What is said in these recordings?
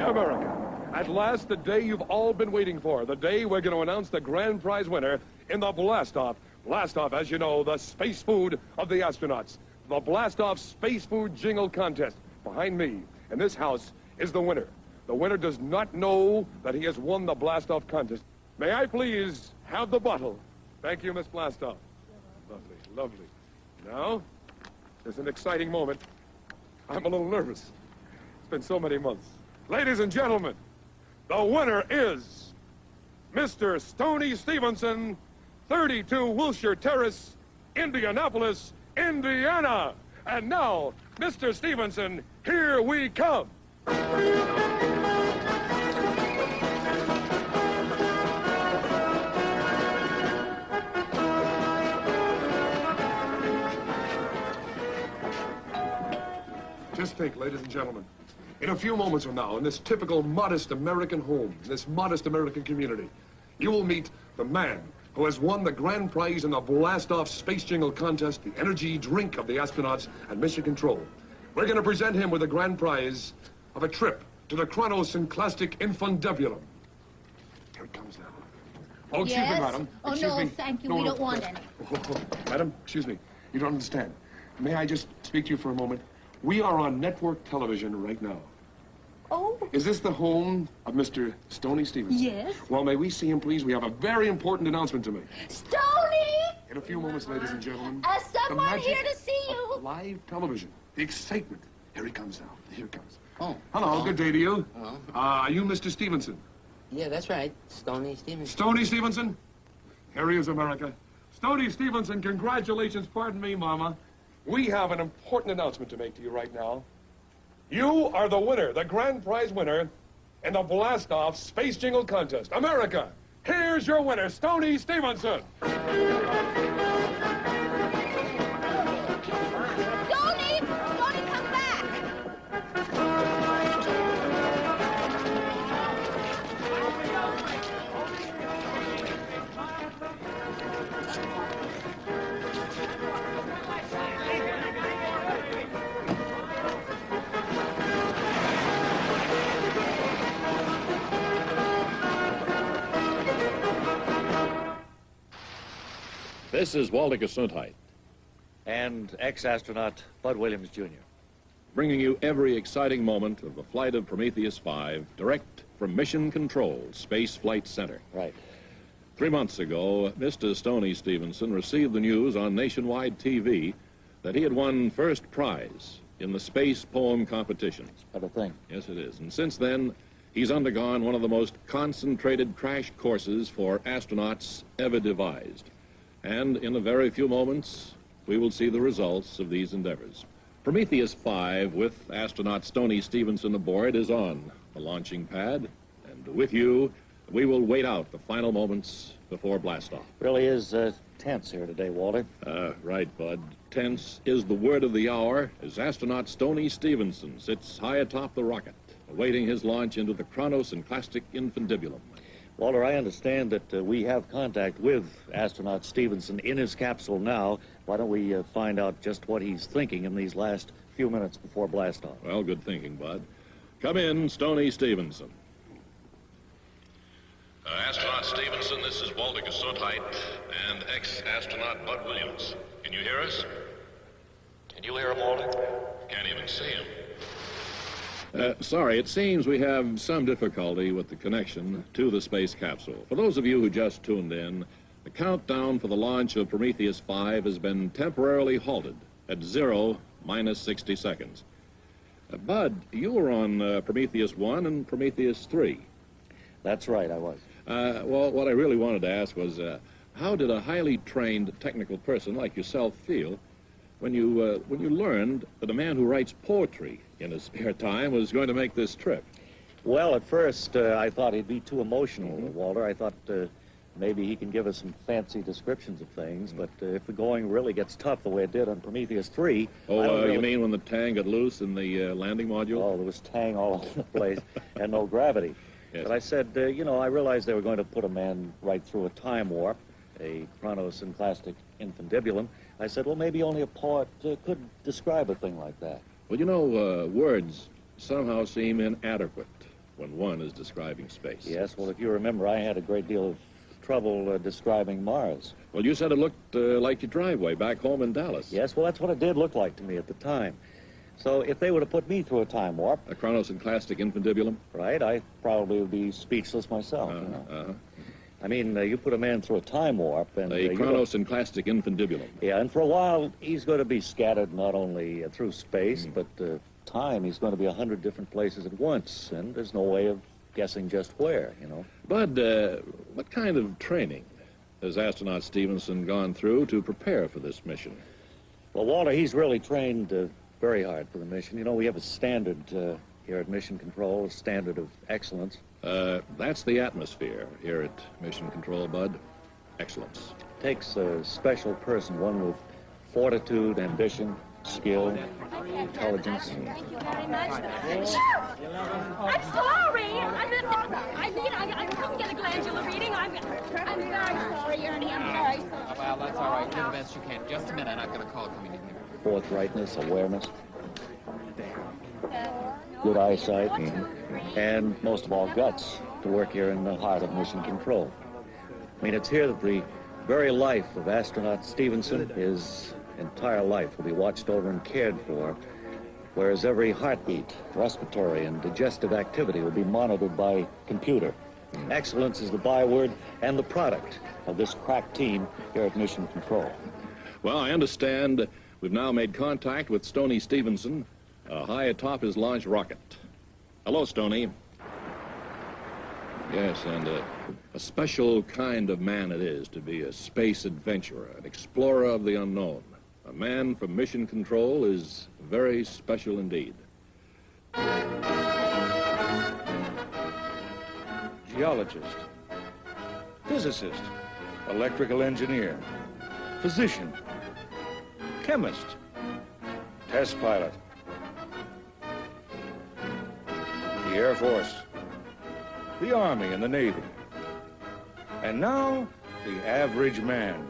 America. At last, the day you've all been waiting for. The day we're going to announce the grand prize winner in the Blast-Off. Blast-Off, as you know, the space food of the astronauts. The Blast-Off Space Food Jingle Contest. Behind me, in this house, is the winner. The winner does not know that he has won the Blast-Off contest. May I please have the bottle? Thank you, Miss Blast-Off. Lovely, lovely. Now, there's an exciting moment. I'm a little nervous. It's been so many months. Ladies and gentlemen, the winner is Mr. Stoney Stevenson, 32 Wilshire Terrace, Indianapolis, Indiana. And now, Mr. Stevenson, here we come. Just think, ladies and gentlemen, in a few moments from now, in this typical modest American home, in this modest American community, you will meet the man who has won the grand prize in the Blast-Off Space Jingle Contest, the energy drink of the astronauts and mission control. We're going to present him with the grand prize of a trip to the Chronosynclastic Infundibulum. Here it comes now. Oh, excuse me, madam. Oh, excuse no, me. thank you. We don't want any. Madam, excuse me. You don't understand. May I just speak to you for a moment? We are on network television right now. Oh. Is this the home of Mr. Stoney Stevenson? Yes. Well, may we see him, please? We have a very important announcement to make. Stoney! In a few moments, ladies and gentlemen. Someone here to see you. Live television. The excitement. Here he comes now. Here he comes. Oh. Hello, good day to you. Hello. Are you Mr. Stevenson? Yeah, that's right. Stoney Stevenson. Stoney Stevenson? Here he is, America. Stoney Stevenson, congratulations. Pardon me, Mama. We have an important announcement to make to you right now. You are the winner, the grand prize winner, in the Blast-Off Space Jingle Contest. America, here's your winner, Stoney Stevenson. Stoney! Stoney, come back! This is Walter Gesundheit and ex-astronaut Bud Williams, Jr. bringing you every exciting moment of the flight of Prometheus 5 direct from Mission Control, Space Flight Center. Right. 3 months ago, Mr. Stoney Stevenson received the news on nationwide TV that he had won first prize in the space poem competition. What a thing. Yes, it is. And since then, he's undergone one of the most concentrated crash courses for astronauts ever devised. And in a very few moments, we will see the results of these endeavors. Prometheus 5, with astronaut Stoney Stevenson aboard, is on the launching pad. And with you, we will wait out the final moments before blastoff. Really is tense here today, Walter. Right, Bud. Tense is the word of the hour as astronaut Stoney Stevenson sits high atop the rocket, awaiting his launch into the Chronosynclastic Infundibulum. Walter, I understand that we have contact with astronaut Stevenson in his capsule now. Why don't we find out just what he's thinking in these last few minutes before blastoff? Well, good thinking, Bud. Come in, Stoney Stevenson. Astronaut Stevenson, this is Walter Gesundheit and ex-astronaut Bud Williams. Can you hear us? Can you hear him, Walter? Can't even see him. Sorry, it seems we have some difficulty with the connection to the space capsule. For those of you who just tuned in, the countdown for the launch of Prometheus 5 has been temporarily halted at 0 minus 60 seconds. Bud, you were on Prometheus 1 and Prometheus 3. That's right, I was. Well, what I really wanted to ask was, how did a highly trained technical person like yourself feel when you learned that a man who writes poetry in his spare time was going to make this trip? Well, at first, I thought he'd be too emotional, Walter. I thought maybe he can give us some fancy descriptions of things, but if the going really gets tough the way it did on Prometheus 3... Oh, you mean when the tang got loose in the landing module? Oh, there was tang all over the place and no gravity. Yes. But I said, you know, I realized they were going to put a man right through a time warp, a Chronosynclastic Infundibulum. I said, well, maybe only a poet could describe a thing like that. Well, you know, words somehow seem inadequate when one is describing space. Yes, well, if you remember, I had a great deal of trouble describing Mars. Well, you said it looked like your driveway back home in Dallas. Yes, well, that's what it did look like to me at the time. So if they would have put me through a time warp... A chronosynclastic infundibulum? Right, I probably would be speechless myself, you know. I mean, you put a man through a time warp and... A chronosynclastic infundibulum. Yeah, and for a while, he's going to be scattered not only through space, but time. He's going to be 100 different places at once, and there's no way of guessing just where, you know. Bud, what kind of training has astronaut Stevenson gone through to prepare for this mission? Well, Walter, he's really trained very hard for the mission. You know, we have a standard here at Mission Control, a standard of excellence. That's the atmosphere here at Mission Control, Bud. Excellence. Takes a special person, one with fortitude, ambition, skill, intelligence. Thank you very much. I'm sorry. I couldn't get a glandular reading. I'm very sorry, Ernie. I'm very sorry. Well, that's all right. Do the best you can. Just a minute. I've got a call coming in here. Forthrightness, awareness, good eyesight, and most of all, guts to work here in the heart of Mission Control. I mean, it's here that the very life of astronaut Stevenson, his entire life, will be watched over and cared for, whereas every heartbeat, respiratory, and digestive activity will be monitored by computer. Excellence is the byword and the product of this crack team here at Mission Control. Well, I understand we've now made contact with Stoney Stevenson, high atop his launch rocket. Hello, Stoney. Yes, and a special kind of man it is to be a space adventurer, an explorer of the unknown. A man from Mission Control is very special indeed. Geologist, physicist, electrical engineer, physician, chemist, test pilot, the Air Force, the Army and the Navy, and now the average man,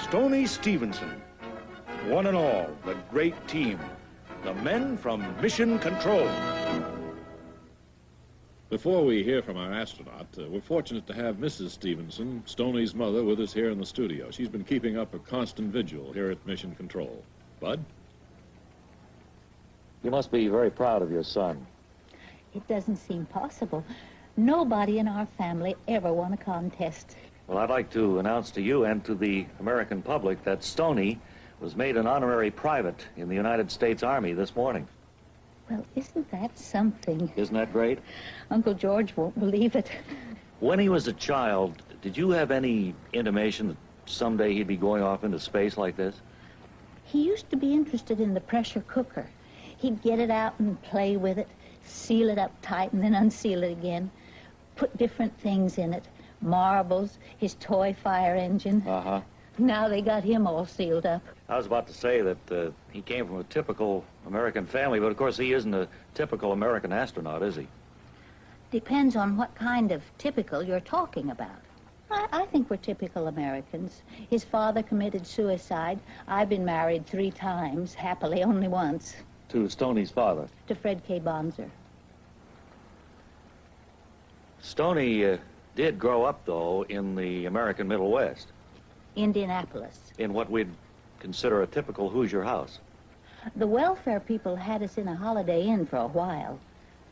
Stoney Stevenson. One and all, the great team, the men from Mission Control. Before we hear from our astronaut, we're fortunate to have Mrs. Stevenson, Stoney's mother, with us here in the studio. She's been keeping up a constant vigil here at Mission Control. Bud? You must be very proud of your son. It doesn't seem possible. Nobody in our family ever won a contest. Well, I'd like to announce to you and to the American public that Stoney was made an honorary private in the United States Army this morning. Well, isn't that something? Isn't that great? Uncle George won't believe it. When he was a child, did you have any intimation that someday he'd be going off into space like this? He used to be interested in the pressure cooker. He'd get it out and play with it, seal it up tight and then unseal it again, put different things in it, marbles, his toy fire engine. Uh-huh. Now they got him all sealed up. I was about to say that he came from a typical American family, but of course he isn't a typical American astronaut, is he? Depends on what kind of typical you're talking about. I think we're typical Americans. His father committed suicide. I've been married 3 times, happily only once. To Stoney's father? To Fred K. Bonser. Stoney did grow up, though, in the American Middle West. Indianapolis. In what we'd consider a typical Hoosier house. The welfare people had us in a Holiday Inn for a while.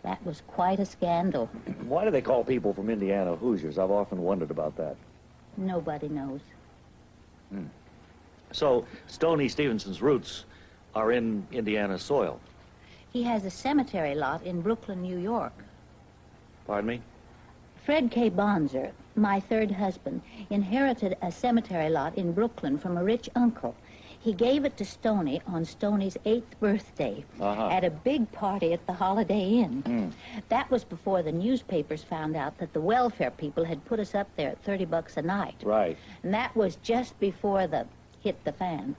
That was quite a scandal. Why do they call people from Indiana Hoosiers? I've often wondered about that. Nobody knows. So, Stoney Stevenson's roots are in Indiana soil. He has a cemetery lot in Brooklyn, New York. Pardon me? Fred K. Bonser, my 3rd husband, inherited a cemetery lot in Brooklyn from a rich uncle. He gave it to Stoney on Stoney's 8th birthday at a big party at the Holiday Inn. That was before the newspapers found out that the welfare people had put us up there at $30 a night. Right. And that was just before the hit the fan.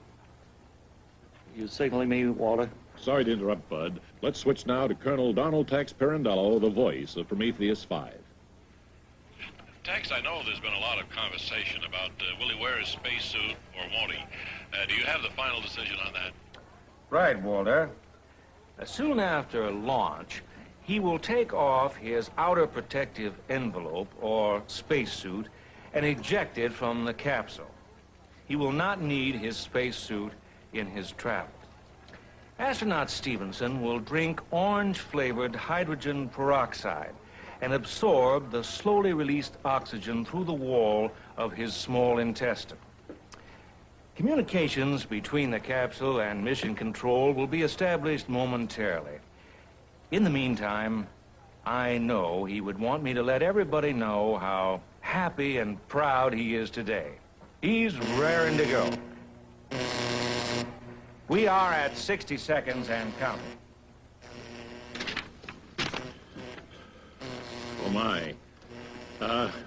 You signaling me, Walter? Sorry to interrupt, Bud. Let's switch now to Colonel Donald Tex Pirandello, the voice of Prometheus 5. Tex, I know there's been a lot of conversation about will he wear his spacesuit or won't he? Do you have the final decision on that? Right, Walter. Soon after launch, he will take off his outer protective envelope or spacesuit and eject it from the capsule. He will not need his spacesuit in his travel. Astronaut Stevenson will drink orange-flavored hydrogen peroxide and absorb the slowly released oxygen through the wall of his small intestine. Communications between the capsule and mission control will be established momentarily. In the meantime, I know he would want me to let everybody know how happy and proud he is today. He's raring to go. We are at 60 seconds and counting. Oh, my.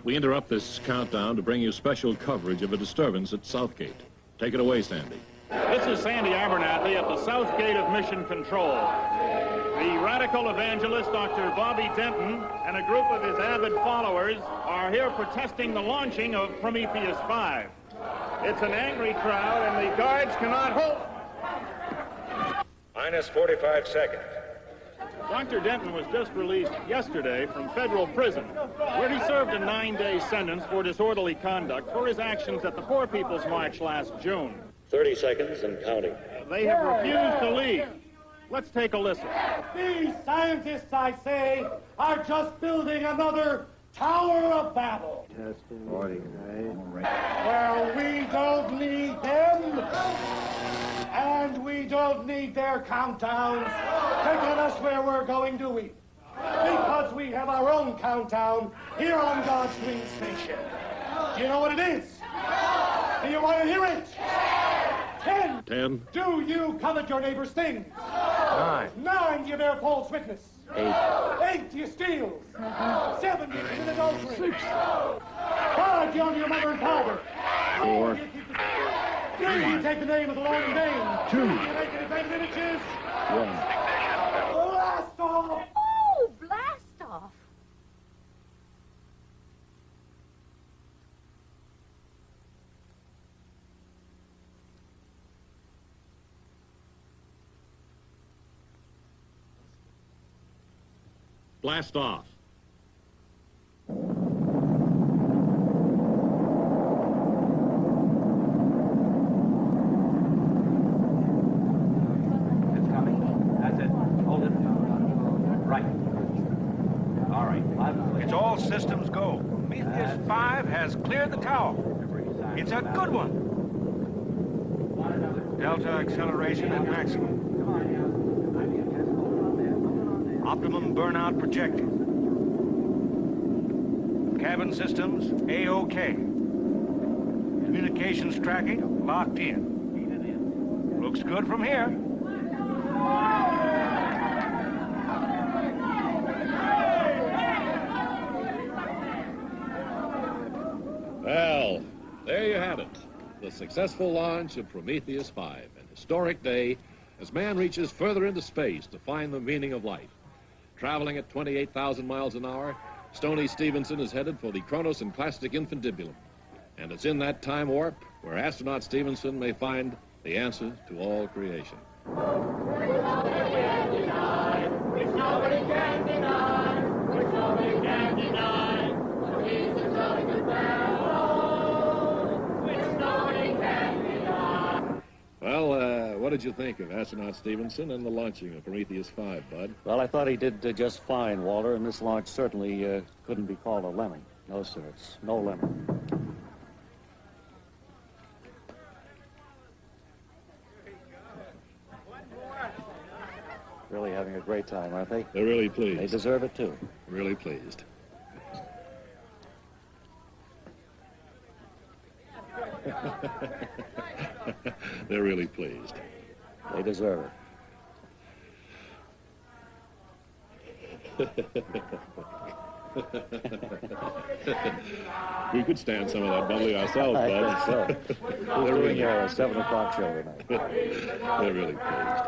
We interrupt this countdown to bring you special coverage of a disturbance at Southgate. Take it away, Sandy. This is Sandy Abernathy at the South Gate of Mission Control. The radical evangelist, Dr. Bobby Denton, and a group of his avid followers are here protesting the launching of Prometheus 5. It's an angry crowd, and the guards cannot hold. Minus 45 seconds. Dr. Denton was just released yesterday from federal prison, where he served a 9-day sentence for disorderly conduct for his actions at the Poor People's March last June. 30 seconds and counting. They have refused to leave. Let's take a listen. These scientists, I say, are just building another Tower of Babel. Testing. 40, right? Well, we don't need them. And we don't need their countdowns to get us where we're going, do we? Because we have our own countdown here on God's Green Station. Do you know what it is? Do you want to hear it? 10. 10. Do you covet your neighbor's things? 9. 9, do you bear false witness? 8. 8, do you steal? 7, do you commit adultery? 6. 5, do you honor your mother and father? 4. 3, do you take the name of the Lord in vain? 2. Do you make any vain images? 1. Blast off! Oh, blast off. Blast off. It's coming. That's it. Hold it. Right. All right. It's all systems go. Prometheus 5 has cleared the tower. It's a good one. Delta acceleration at maximum. Optimum burnout projected. Cabin systems, A-OK. Communications tracking, locked in. Looks good from here. Well, there you have it. The successful launch of Prometheus 5, an historic day as man reaches further into space to find the meaning of life. Traveling at 28,000 miles an hour, Stoney Stevenson is headed for the Kronos and Plastic Infundibulum. And it's in that time warp where astronaut Stevenson may find the answer to all creation. Well, what did you think of astronaut Stevenson and the launching of Prometheus 5, Bud? Well, I thought he did just fine, Walter, and this launch certainly couldn't be called a lemming. No, sir, it's no lemon. Really having a great time, aren't they? They're really pleased. They deserve it, too. Really pleased. They're really pleased. They deserve it. We could stand some of that bubbly ourselves, Bud. I think so. We're doing a 7 o'clock show tonight. They're really pleased.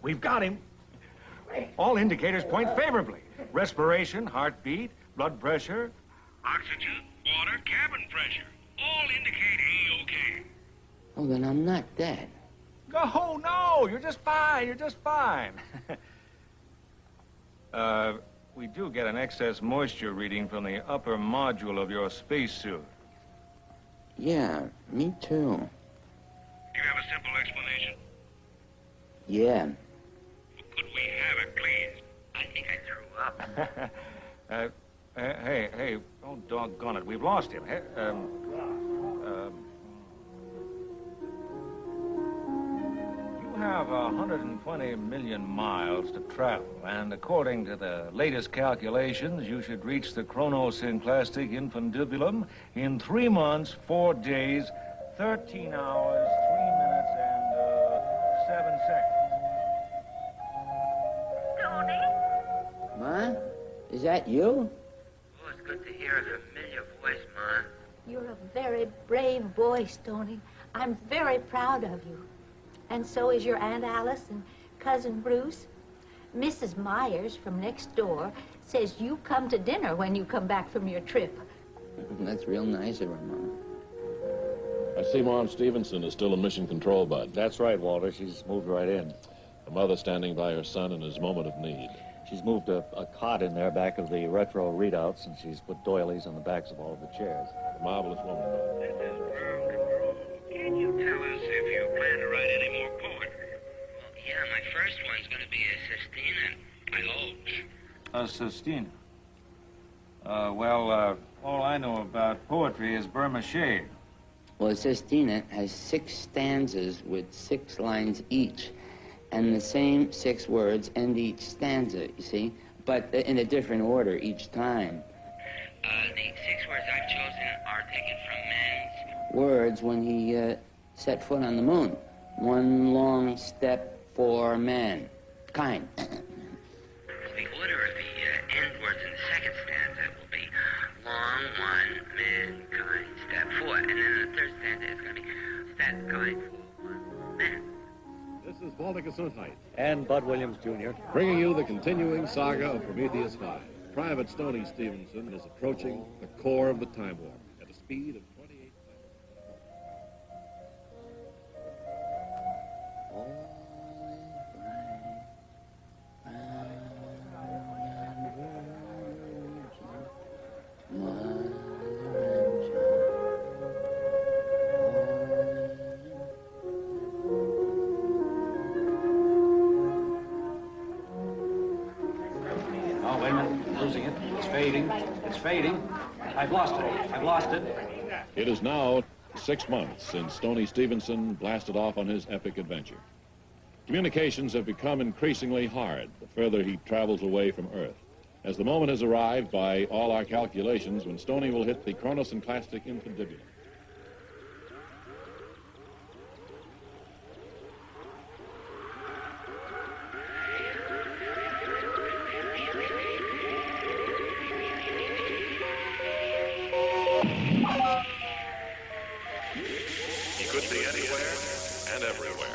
We've got him. All indicators point favorably. Respiration, heartbeat, blood pressure. Oxygen, water, cabin pressure. All indicate A-OK. Oh, then I'm not dead. Oh, no, you're just fine. You're just fine. We do get an excess moisture reading from the upper module of your spacesuit. Yeah, me too. Do you have a simple explanation? Yeah. Could we have it, please? I think I threw up. Hey, oh, doggone it, we've lost him. You have 120 million miles to travel, and according to the latest calculations, you should reach the chronosynclastic infundibulum in 3 months, 4 days, 13 hours, 3 minutes, and 7 seconds. Tony? Ma? Is that you? Oh, it's good to hear a familiar voice, Ma. You're a very brave boy, Stoney. I'm very proud of you. And so is your Aunt Alice and Cousin Bruce. Mrs. Myers from next door says you come to dinner when you come back from your trip. That's real nice of her, Mom. I see Mom Stevenson is still in mission control, Bud. That's right, Walter. She's moved right in. The mother standing by her son in his moment of need. She's moved a cot in there back of the retro readouts, and she's put doilies on the backs of all of the chairs. A marvelous woman, Bud. This is ground control. Can you tell us if you plan to write any more poetry? Well, yeah, my first one's going to be a sestina, I hope. A sestina. All I know about poetry is Burma-shade. Well, a sestina has 6 stanzas with 6 lines each, and the same 6 words end each stanza, you see, but in a different order each time. The 6 words I've chosen are taken from men's words when he set foot on the moon. 1 long step for mankind. The order of the end words in the second stanza will be long one, mankind, step 4. And then in the third stanza it's going to be step kind for 1, man. This is Vonnegut And Bud Williams, Jr. bringing you the continuing saga of Prometheus 5. Private Stoney Stevenson is approaching the core of the time warp at a speed of 28 Oh, wait a minute. Losing it. It's fading. It's fading. I've lost it. I've lost it. It is now 6 months since Stoney Stevenson blasted off on his epic adventure. Communications have become increasingly hard the further he travels away from Earth. As the moment has arrived, by all our calculations, when Stoney will hit the chronosynclastic infundibulum. He could be anywhere and everywhere.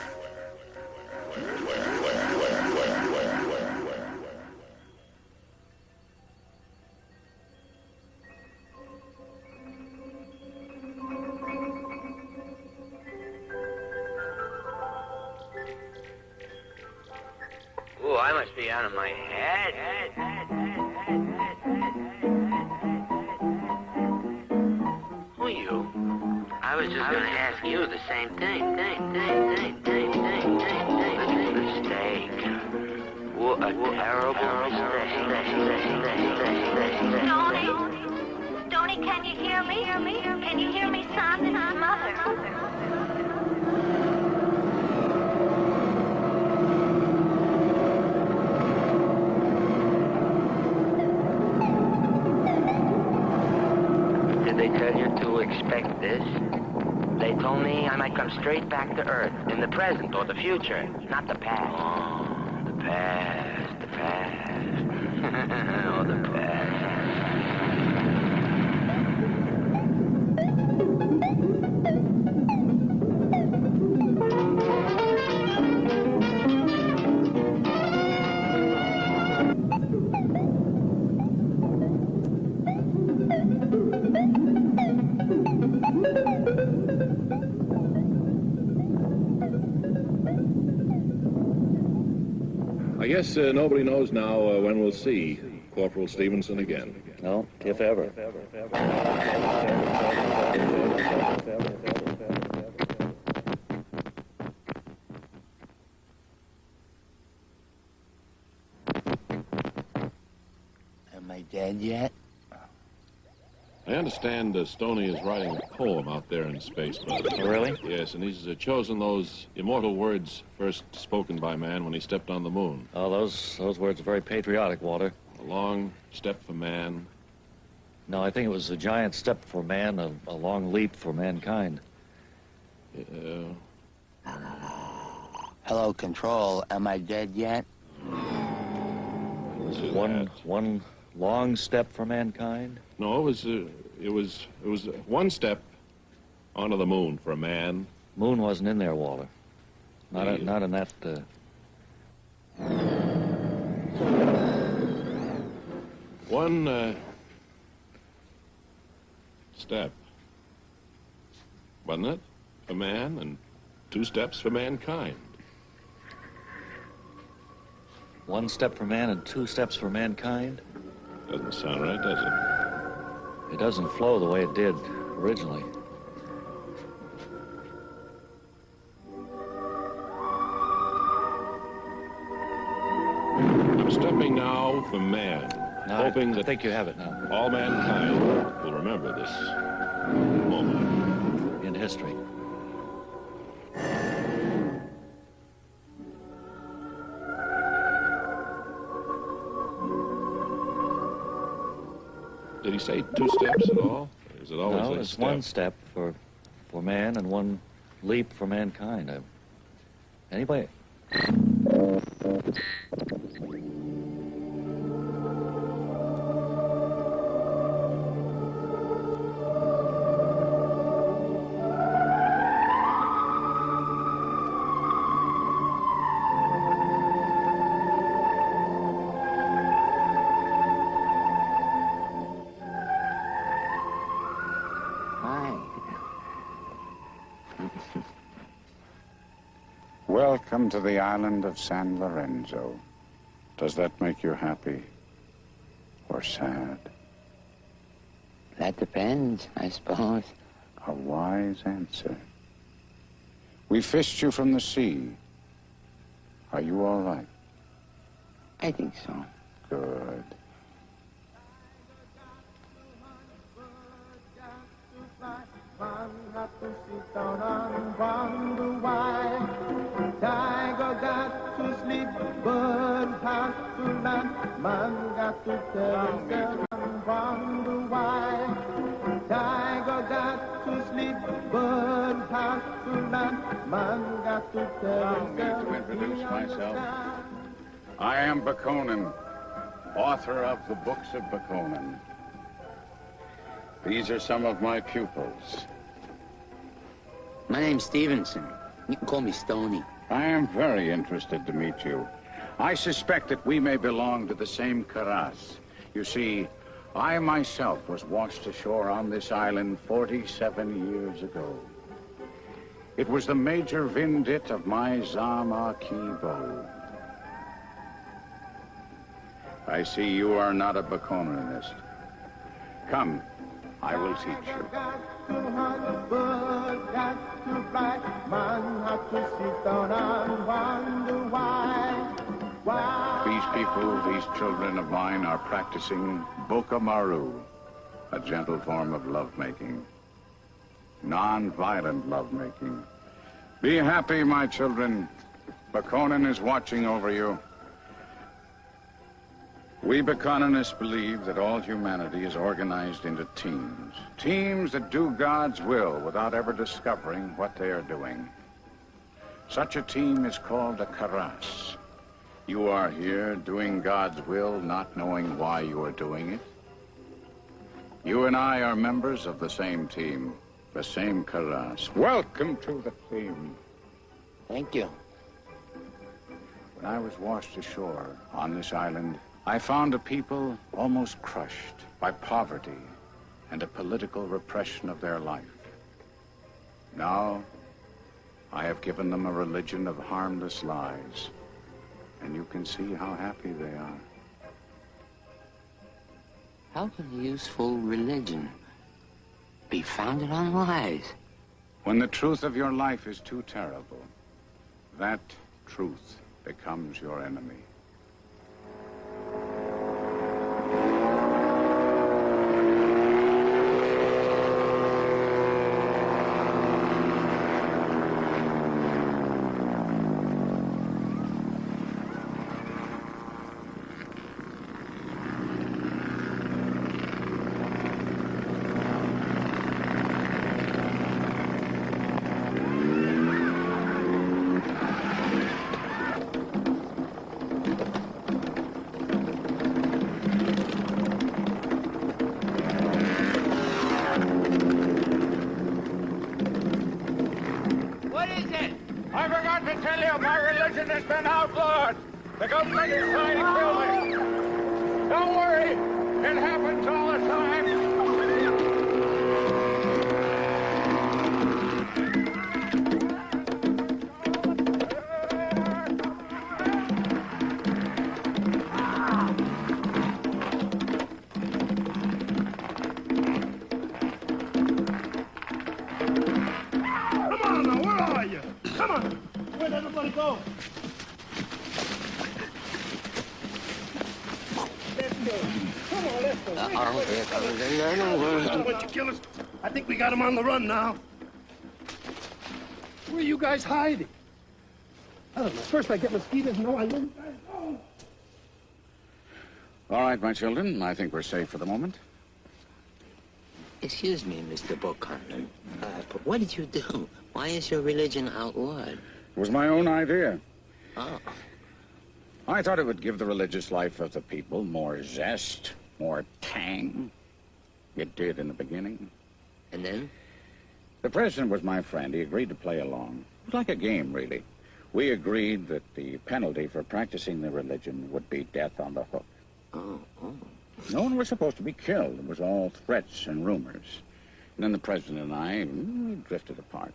Ooh, I must be out of my head. Who are you? I was just going to ask you the same thing. Mistake. What a terrible mistake. Stoney, can you hear me? Can you hear me, son? This is Mother. Did they tell you to expect this? They told me I might come straight back to Earth, in the present or the future, not the past. Oh, the past. Oh, the past. I guess nobody knows now when we'll see Corporal Stevenson again. No, if ever. Am I dead yet? I understand Stoney is writing a poem out there in space, Bud. Oh, really? Yes, and he's chosen those immortal words first spoken by man when he stepped on the moon. Oh, those words are very patriotic, Walter. A long step for man. No, I think it was a giant step for man, a long leap for mankind. Hello, Control. Am I dead yet? One long step for mankind? No, it was one step onto the moon for a man. Moon wasn't in there, Walter. Not in that. One step, wasn't it, for man, and 2 steps for mankind. One step for man and 2 steps for mankind? Doesn't sound right, does it? It doesn't flow the way it did originally. I'm stepping now for man, hoping that I think you have it now. All mankind will remember this moment in history. Did he say 2 steps at all? Or is it always no, a it's step? one step for man and 1 leap for mankind. Anybody? Welcome to the island of San Lorenzo. Does that make you happy or sad? That depends, I suppose. A wise answer. We fished you from the sea. Are you all right? I think so. Good. Tiger got to sleep, bird has to land. Man got to tell himself and wonder why. Tiger got to sleep, bird has to land. Man got to tell himself. To introduce myself. I am Bakonin, author of the books of Bakonin. These are some of my pupils. My name's Stevenson. You can call me Stoney. I am very interested to meet you. I suspect that we may belong to the same Karas. You see, I myself was washed ashore on this island 47 years ago. It was the major vindit of my Zama Kibo. I see you are not a Bakoninist. Come, I will teach you. These people, these children of mine, are practicing Bokamaru, a gentle form of lovemaking. Non-violent lovemaking. Be happy, my children. Bakonin is watching over you. We Bakoninists believe that all humanity is organized into teams. Teams that do God's will without ever discovering what they are doing. Such a team is called a Karas. You are here doing God's will, not knowing why you are doing it. You and I are members of the same team, the same Karas. Welcome to the team. Thank you. When I was washed ashore on this island, I found a people almost crushed by poverty and a political repression of their life. Now, I have given them a religion of harmless lies. and you can see how happy they are. How can a useful religion be founded on lies? When the truth of your life is too terrible, that truth becomes your enemy. Has been outlawed. The government is trying to kill me. Don't worry. It happens all the time. Come on now, where are you? Come on. Where'd everybody go? I think we got him on the run now. Where are you guys hiding? I don't know. First I get mosquitoes, now I lose. All right, my children. I think we're safe for the moment. Excuse me, Mr. Book Hunter. But what did you do? Why is your religion outlawed? It was my own idea. Oh. I thought it would give the religious life of the people more zest, more tang. It did in the beginning. And then? The president was my friend. He agreed to play along. It was like a game, really. We agreed that the penalty for practicing the religion would be death on the hook. Oh. No one was supposed to be killed. It was all threats and rumors. And then the president and I drifted apart.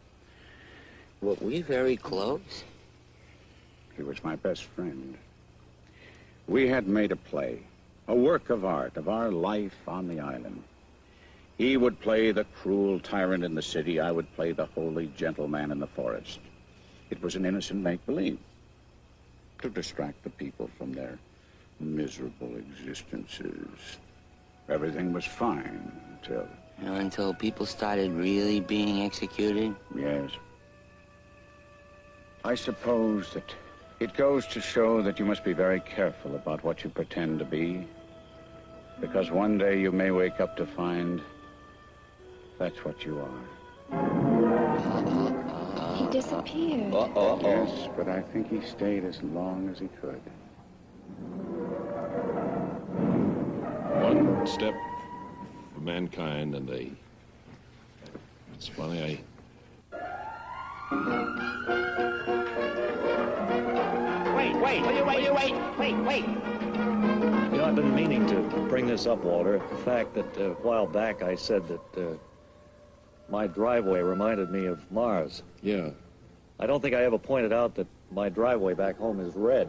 Were we very close? He was my best friend. We had made a play, a work of art, of our life on the island. He would play the cruel tyrant in the city. I would play the holy gentleman in the forest. It was an innocent make-believe to distract the people from their miserable existences. Everything was fine until... Until people started really being executed? Yes. I suppose that it goes to show that you must be very careful about what you pretend to be, because one day you may wake up to find that's what you are. He disappeared. Yes, but I think he stayed as long as he could. One step for mankind, and they... It's funny, Wait. You know, I've been meaning to bring this up, Walter. The fact that a while back I said that my driveway reminded me of Mars. Yeah. I don't think I ever pointed out that my driveway back home is red.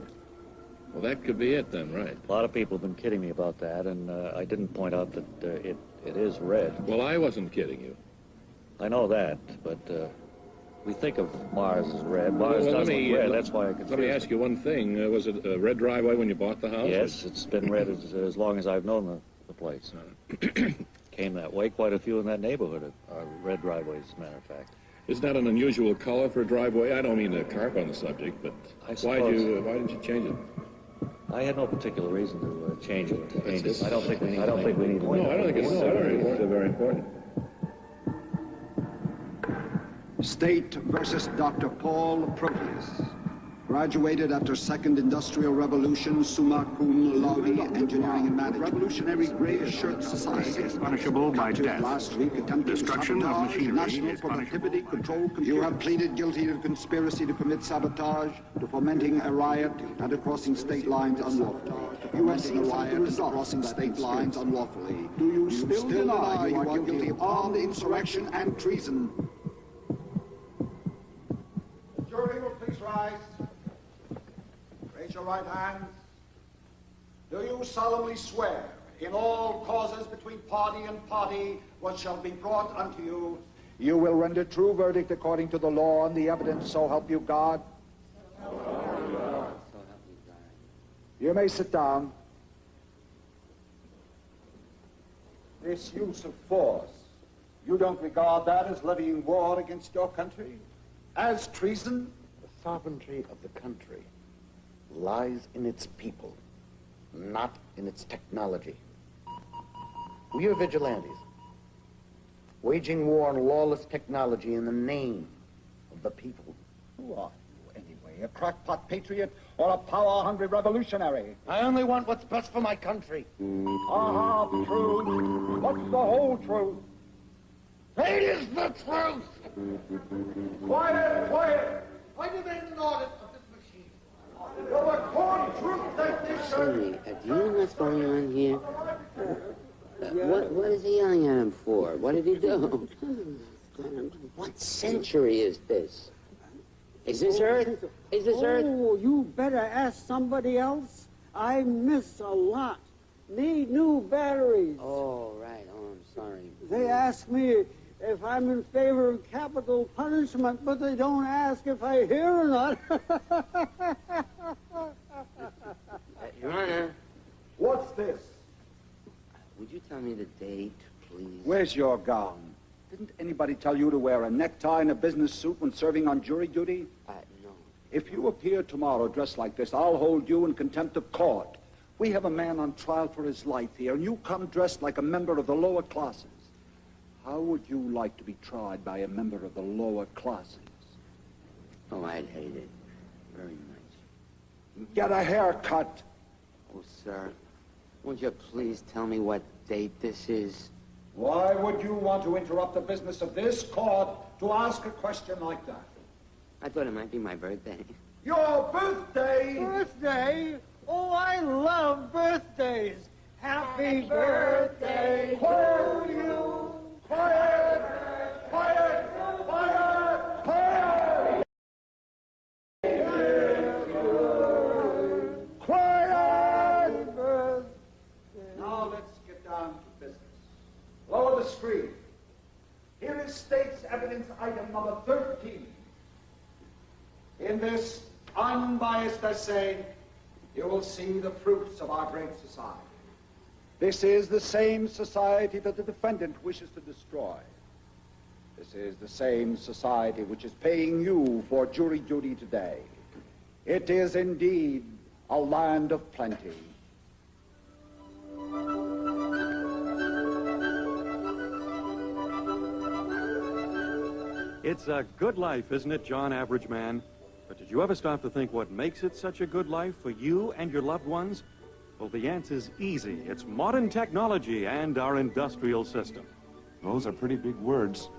Well, that could be it then, right? A lot of people have been kidding me about that, and I didn't point out that it is red. Well, I wasn't kidding you. I know that, but we think of Mars as red. Mars doesn't look red, that's why I confused. Let me ask you one thing. Was it a red driveway when you bought the house? Yes, it's been red as long as I've known the place. Came that way. Quite a few in that neighborhood are red driveways, as a matter of fact. Isn't that an unusual color for a driveway? I don't mean to carp on the subject, but why didn't you change it? I had no particular reason to change it. I don't think we need. No, I don't think it's very important. State versus Dr. Paul Proteus. Graduated after Second Industrial Revolution, summa cum laude, engineering and management. Revolutionary Gray Shirt Society is punishable by death. Last week, attempted Destruction of machinery national is productivity control. You have pleaded guilty to conspiracy to commit sabotage, to fomenting a riot, and to crossing state lines unlawfully. You have seen a riot and crossing state lines unlawfully. Do you still deny you are guilty of armed insurrection and treason? The jury will please rise. your right hands. Do you solemnly swear in all causes between party and party what shall be brought unto you, you will render true verdict according to the law and the evidence, so help you God? You may sit down. This use of force, you don't regard that as levying war against your country? As treason? The sovereignty of the country lies in its people, not in its technology. We are vigilantes, waging war on lawless technology in the name of the people. Who are you, anyway? A crackpot patriot or a power-hungry revolutionary? I only want what's best for my country. Aha, truth. What's the whole truth? It is the truth! Quiet, quiet! I demand an audit of this machine. You're a corn truth technician! Sonny, do you know what's going on here? What is he yelling at him for? What did he do? What century is this? Is this Earth? Is this Earth? Oh, you better ask somebody else. I miss a lot. Need new batteries. Oh, right. Oh, I'm sorry. They ask me if I'm in favor of capital punishment, but they don't ask if I hear or not. Your Honor. What's this? Would you tell me the date, please? Where's your gown? Didn't anybody tell you to wear a necktie and a business suit when serving on jury duty? No. If you appear tomorrow dressed like this, I'll hold you in contempt of court. We have a man on trial for his life here, and you come dressed like a member of the lower classes. How would you like to be tried by a member of the lower classes? Oh, I'd hate it very much. Get a haircut. Oh, sir, would you please tell me what date this is? Why would you want to interrupt the business of this court to ask a question like that? I thought it might be my birthday. Your birthday? Birthday? Oh, I love birthdays. Happy birthday to you. Quiet! Quiet! Quiet! Quiet! Quiet! Now let's get down to business. Lower the screen. Here is State's evidence item number 13. In this unbiased essay, you will see the fruits of our great society. This is the same society that the defendant wishes to destroy. This is the same society which is paying you for jury duty today. It is indeed a land of plenty. It's a good life, isn't it, John Average Man? But did you ever stop to think what makes it such a good life for you and your loved ones? Well, the answer's easy. It's modern technology and our industrial system. Those are pretty big words.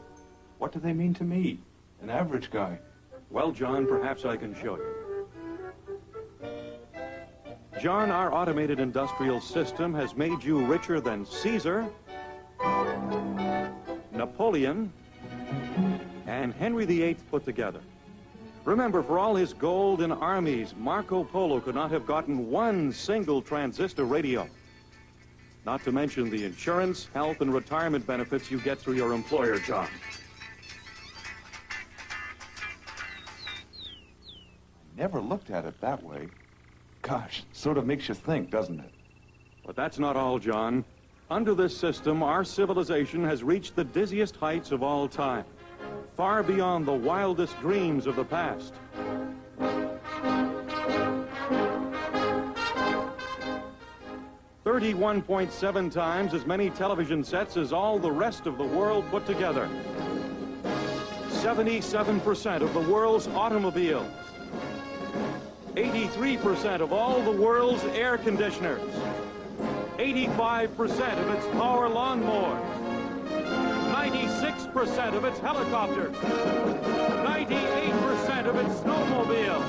What do they mean to me, an average guy? Well, John, perhaps I can show you. John, our automated industrial system has made you richer than Caesar, Napoleon, and Henry VIII put together. Remember, for all his gold and armies, Marco Polo could not have gotten one single transistor radio. Not to mention the insurance, health, and retirement benefits you get through your employer, John. Never looked at it that way. Gosh, sort of makes you think, doesn't it? But that's not all, John. Under this system, our civilization has reached the dizziest heights of all time, far beyond the wildest dreams of the past. $31.7 times as many television sets as all the rest of the world put together. 77% of the world's automobiles. 83% of all the world's air conditioners. 85% of its power lawnmowers. 96% of its helicopters. 98% of its snowmobiles.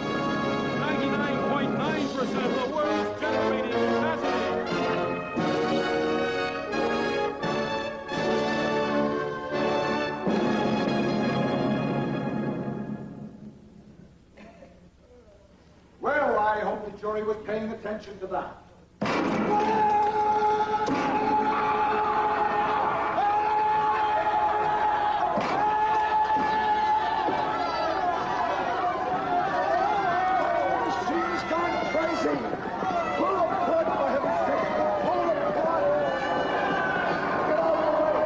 99.9% of the world's generating capacity. Well, I hope the jury was paying attention to that. She's gone crazy. Pull the plug, for heaven's sake. Pull the plug. Get out of the way.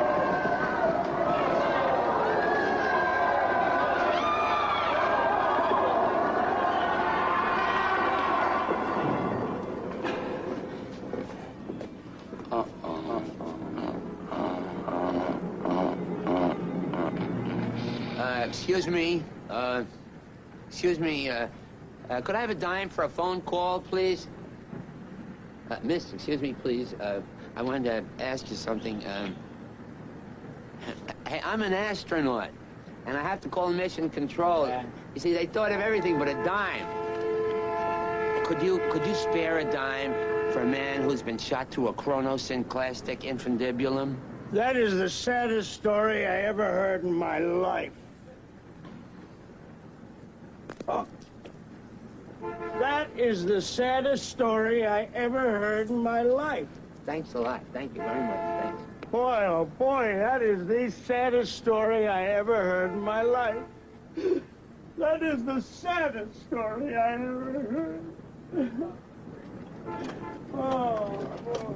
Excuse me, could I have a dime for a phone call, please? Miss, excuse me, please. I wanted to ask you something. Hey, I'm an astronaut, and I have to call Mission Control. You see, they thought of everything but a dime. Could you spare a dime for a man who's been shot through a chronosynclastic infundibulum? That is the saddest story I ever heard in my life. Oh. That is the saddest story I ever heard in my life. Thanks a lot. Thank you very much. Thanks. Boy, oh boy, that is the saddest story I ever heard in my life. That is the saddest story I ever heard. Oh, boy.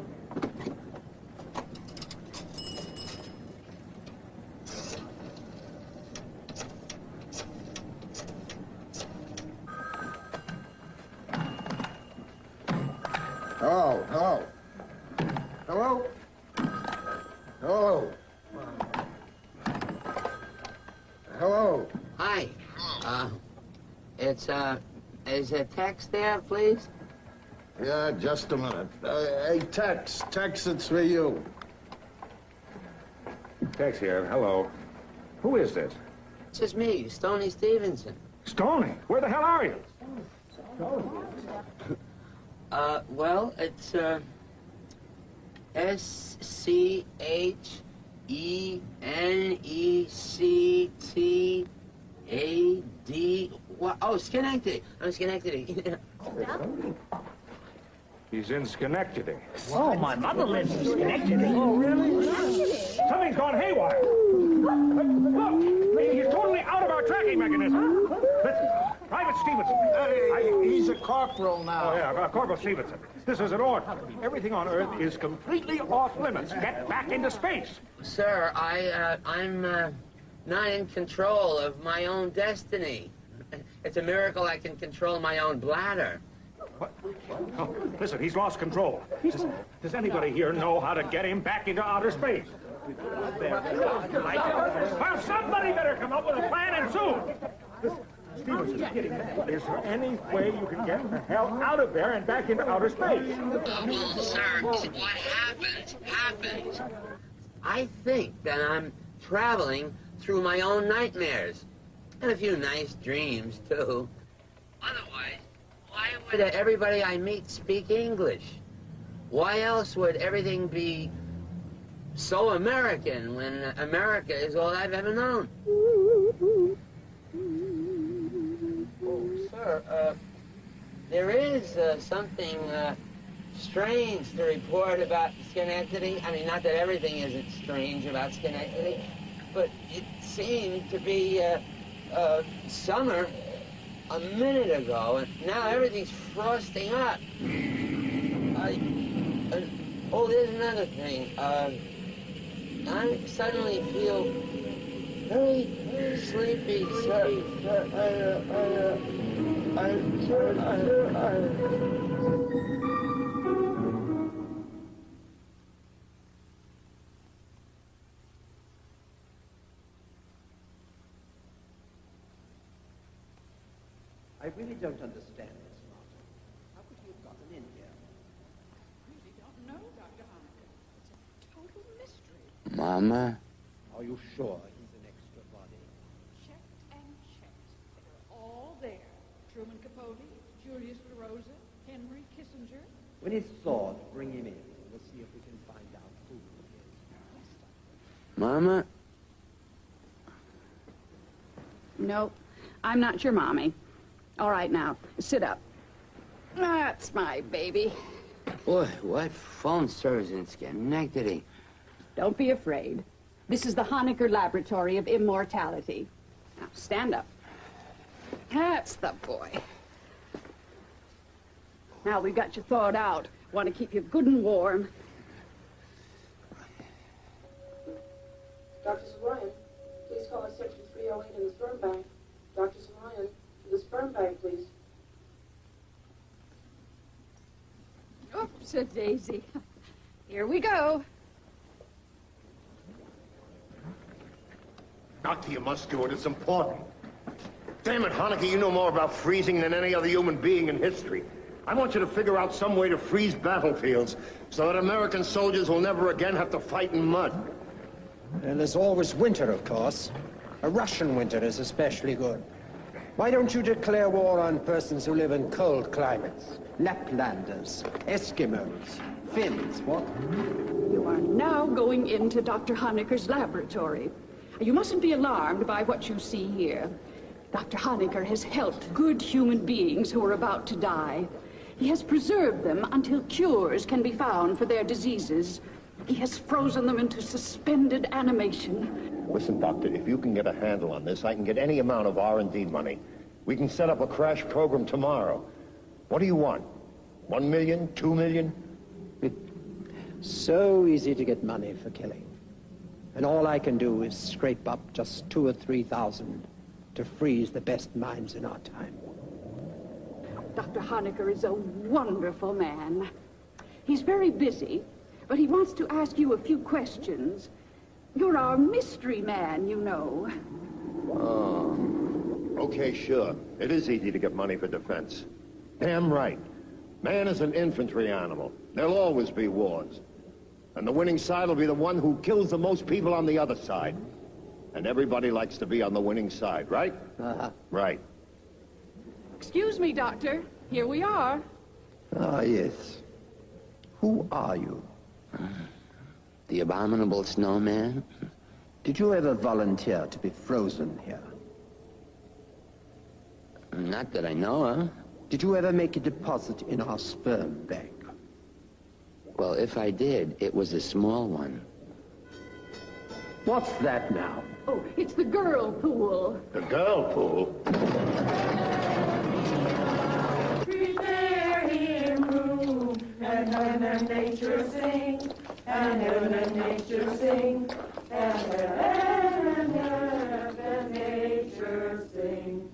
Hello, hello. Hello? Hello? Hello? Hi. Is Tex there, please? Yeah, just a minute. Hey, Tex, it's for you. Tex here. Hello. Who is this? It's just me, Stoney Stevenson. Stoney? Where the hell are you? Well, it's, S-C-H-E-N-E-C-T-A-D... Oh, Schenectady. I'm Schenectady. He's in Schenectady. Oh, my mother lives in Schenectady. Oh, really? Something's gone haywire. Look, he's totally out of our tracking mechanism. Listen, Private Stevenson. He's a corporal now. Oh, yeah, Corporal Stevenson. This is an order. Everything on Earth is completely off limits. Get back into space. Sir, I'm not in control of my own destiny. It's a miracle I can control my own bladder. What? Oh, listen, he's lost control. Does anybody here know how to get him back into outer space? Well, somebody better come up with a plan, and soon. Stevenson, is there any way you can get the hell out of there and back into outer space? Well, sir, what happens. I think that I'm traveling through my own nightmares. And a few nice dreams, too. Otherwise, why would everybody I meet speak English? Why else would everything be so American when America is all I've ever known? Oh, sir, there is something strange to report about Schenectady. I mean, not that everything isn't strange about Schenectady, but it seemed to be summer a minute ago, and now everything's frosting up. Oh, there's another thing. I suddenly feel very sleepy, sir. I really don't understand this, Martin. How could he have gotten in here? I really don't know, Dr. Vonnegut. It's a total mystery. Mama? Are you sure he's an extra body? Checked and checked. They're all there. Truman Capote, Julius LaRosa, Henry Kissinger. When he's thawed, bring him in. We'll see if we can find out who he is. Mama? Nope. I'm not your mommy. All right, now, sit up. That's my baby. Boy, what phone service in Schenectady? Don't be afraid. This is the Honecker Laboratory of Immortality. Now, stand up. That's the boy. Now we've got you thawed out. Want to keep you good and warm. Dr. Ryan, please call us section 308 in the sperm bank. Dr. Ryan, to the sperm bank, please. Oops, a daisy. Here we go. Doctor, you must do it. It's important. Damn it, Honecker, you know more about freezing than any other human being in history. I want you to figure out some way to freeze battlefields so that American soldiers will never again have to fight in mud. And there's always winter, of course. A Russian winter is especially good. Why don't you declare war on persons who live in cold climates? Laplanders, Eskimos, Finns, what? You are now going into Dr. Honecker's laboratory. You mustn't be alarmed by what you see here. Dr. Honecker has helped good human beings who are about to die. He has preserved them until cures can be found for their diseases. He has frozen them into suspended animation. Listen, Doctor, if you can get a handle on this, I can get any amount of R&D money. We can set up a crash program tomorrow. What do you want? 1 million? 2 million? So easy to get money for killing. And all I can do is scrape up just 2,000 or 3,000 to freeze the best minds in our time. Dr. Honecker is a wonderful man. He's very busy, but he wants to ask you a few questions. You're our mystery man, you know. Oh, okay, sure. It is easy to get money for defense. Damn right. Man is an infantry animal. There'll always be wars. And the winning side will be the one who kills the most people on the other side. And everybody likes to be on the winning side, right? Uh-huh. Right. Excuse me, Doctor. Here we are. Ah, yes. Who are you? The abominable snowman? Did you ever volunteer to be frozen here? Not that I know of. Did you ever make a deposit in our sperm bank? Well, if I did, it was a small one. What's that now? Oh, it's the girl pool. The girl pool? Prepare him room, and heaven and nature sing, and heaven and nature sing, and heaven and nature sing.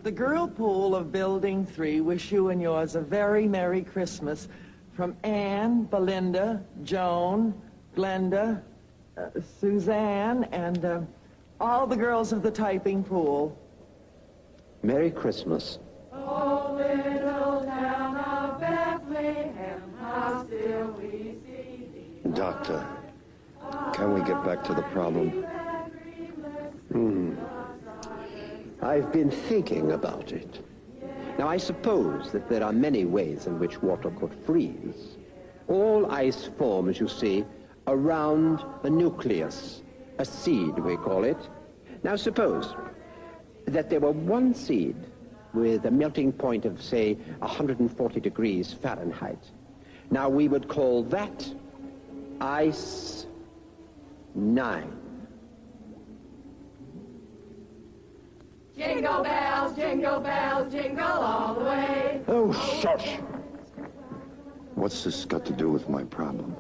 The girl pool of Building 3 wish you and yours a very Merry Christmas from Anne, Belinda, Joan, Glenda, Suzanne, and all the girls of the typing pool. Merry Christmas. Oh, little town of Bethlehem, how still we see thee. Doctor, can we get back to the problem? I've been thinking about it. Now, I suppose that there are many ways in which water could freeze. All ice forms, you see, around the nucleus, a seed, we call it. Now, suppose that there were one seed with a melting point of, say, 140 degrees Fahrenheit. Now, we would call that ice 9. Jingle bells, jingle all the way. Oh, shush! What's this got to do with my problem?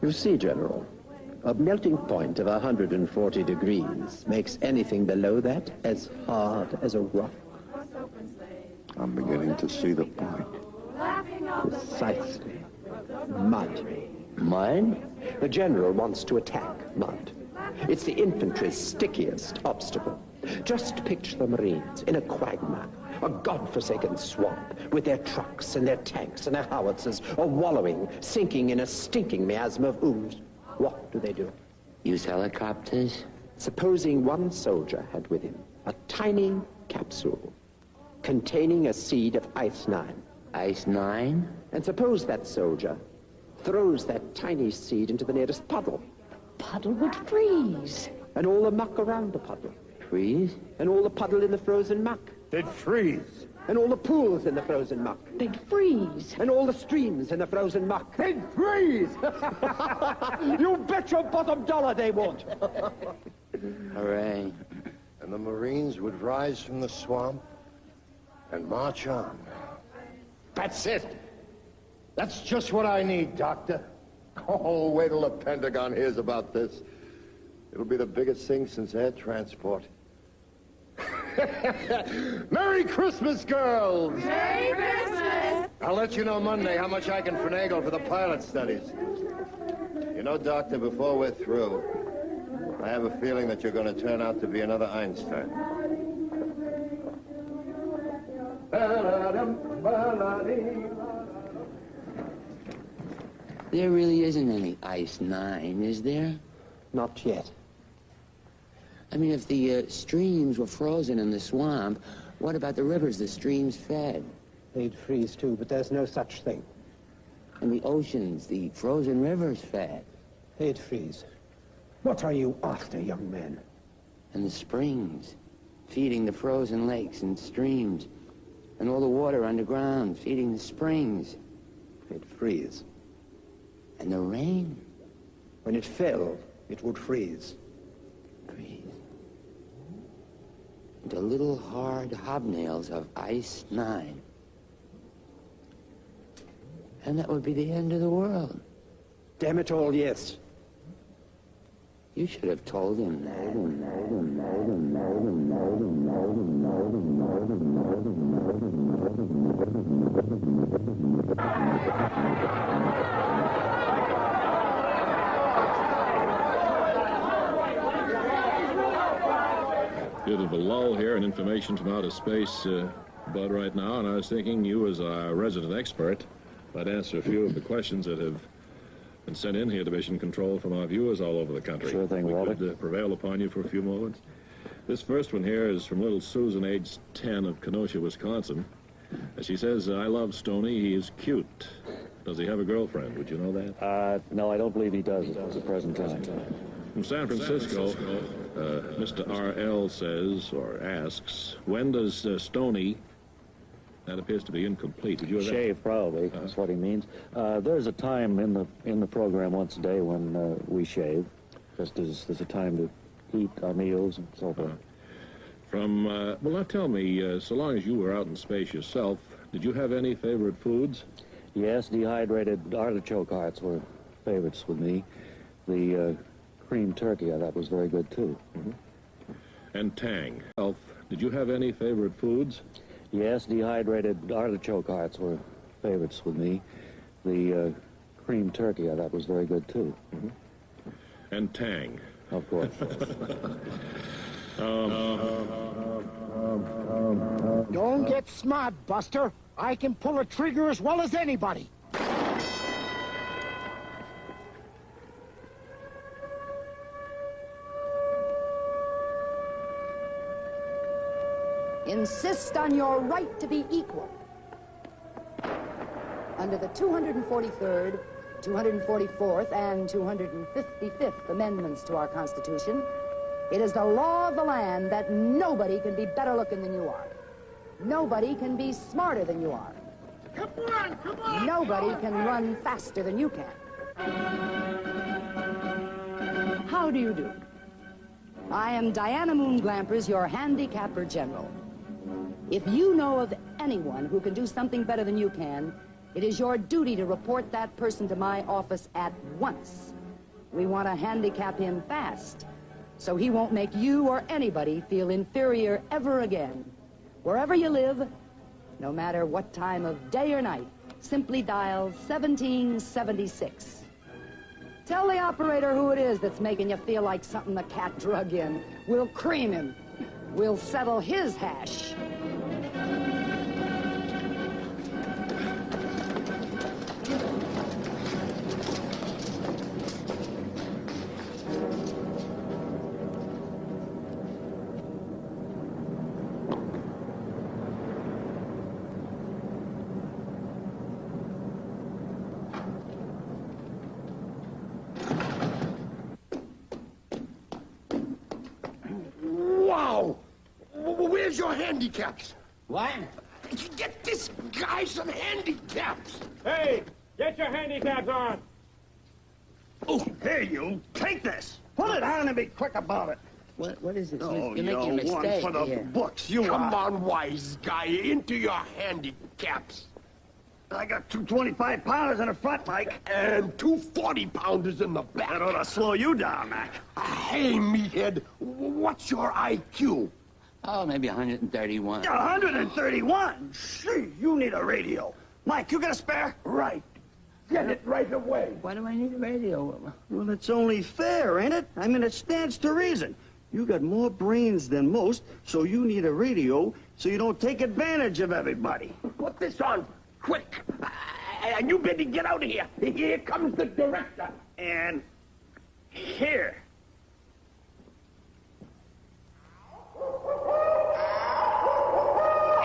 You see, General, a melting point of 140 degrees makes anything below that as hard as a rock. I'm beginning to see the point. Precisely. Mud. Mud? The General wants to attack mud. It's the infantry's stickiest obstacle. Just picture the Marines in a quagmire, a godforsaken swamp, with their trucks and their tanks and their howitzers, or wallowing, sinking in a stinking miasma of ooze. What do? Use helicopters? Supposing one soldier had with him a tiny capsule containing a seed of ice 9. Ice 9? And suppose that soldier throws that tiny seed into the nearest puddle. Puddle would freeze. And all the muck around the puddle. Freeze? And all the puddle in the frozen muck They'd freeze. And all the pools in the frozen muck. They'd freeze. And all the streams in the frozen muck. They'd freeze! You bet your bottom dollar they won't. Hooray. And the Marines would rise from the swamp and march on. That's it. That's just what I need, Doctor. Oh, wait till the Pentagon hears about this. It'll be the biggest thing since air transport. Merry Christmas, girls! Merry Christmas! I'll let you know Monday how much I can finagle for the pilot studies. You know, Doctor, before we're through, I have a feeling that you're going to turn out to be another Einstein. There really isn't any Ice 9, is there? Not yet. I mean, if the streams were frozen in the swamp, what about the rivers the streams fed? They'd freeze too, but there's no such thing. And the oceans the frozen rivers fed? They'd freeze. What are you after, young man? And the springs, feeding the frozen lakes and streams. And all the water underground, feeding the springs. They'd freeze. And the rain? When it fell, it would freeze. Freeze. Into little hard hobnails of Ice 9. And that would be the end of the world. Damn it all, yes. You should have told him that. Bit of a lull here and information from outer space, Bud, right now, and I was thinking you, as our resident expert, might answer a few of the questions that have been sent in here to Mission Control from our viewers all over the country. Sure thing, we Walter. could prevail upon you for a few moments. This first one here is from little Susan, age 10, of Kenosha, Wisconsin. She says, I love Stoney. He is cute. Does he have a girlfriend? Would you know that? No, I don't believe he does at the present time. From San Francisco, Mr. R.L. says, or asks, when does Stoney, that appears to be incomplete. Did you have Shave, probably. That's what he means. There's a time in the program once a day when we shave, just as there's a time to eat our meals and so forth. From, well, now tell me, so long as you were out in space yourself, did you have any favorite foods? Yes, dehydrated artichoke hearts were favorites with me. The cream turkey, I thought was very good, too. And Tang. Did you have any favorite foods? Yes, dehydrated artichoke hearts were favorites with me. The cream turkey, I thought was very good, too. And Tang. Of course. Don't get smart, Buster. I can pull a trigger as well as anybody. Insist on your right to be equal. Under the 243rd, 244th, and 255th Amendments to our Constitution, it is the law of the land that nobody can be better looking than you are. Nobody can be smarter than you are. Come on, come on! Nobody can run faster than you can. How do you do? I am Diana Moon Glampers, your handicapper general. If you know of anyone who can do something better than you can, it is your duty to report that person to my office at once. We want to handicap him fast, so he won't make you or anybody feel inferior ever again. Wherever you live, no matter what time of day or night, simply dial 1776. Tell the operator who it is that's making you feel like something the cat drug in. We'll cream him. We'll settle his hash. Wow! Where's your handicaps? What? Get this guy some handicaps. Hey, get your handicaps on. Oh, here you. Take this. Put it on and be quick about it. What is this? Oh, You're making a one mistake for the here. books. You Come on, wise guy. Into your handicaps. I got two 25-pounders in the front, Mike. And two 40-pounders in the back. That ought to slow you down, Mac. Hey, meathead, what's your IQ? Oh, maybe 131. 131? Gee, you need a radio. Mike, you got a spare? Right. Get it right away. Why do I need a radio? Well, it's only fair, ain't it? I mean, it stands to reason. You got more brains than most, so you need a radio so you don't take advantage of everybody. Put this on, quick. And you better get out of here. Here comes the director. And here.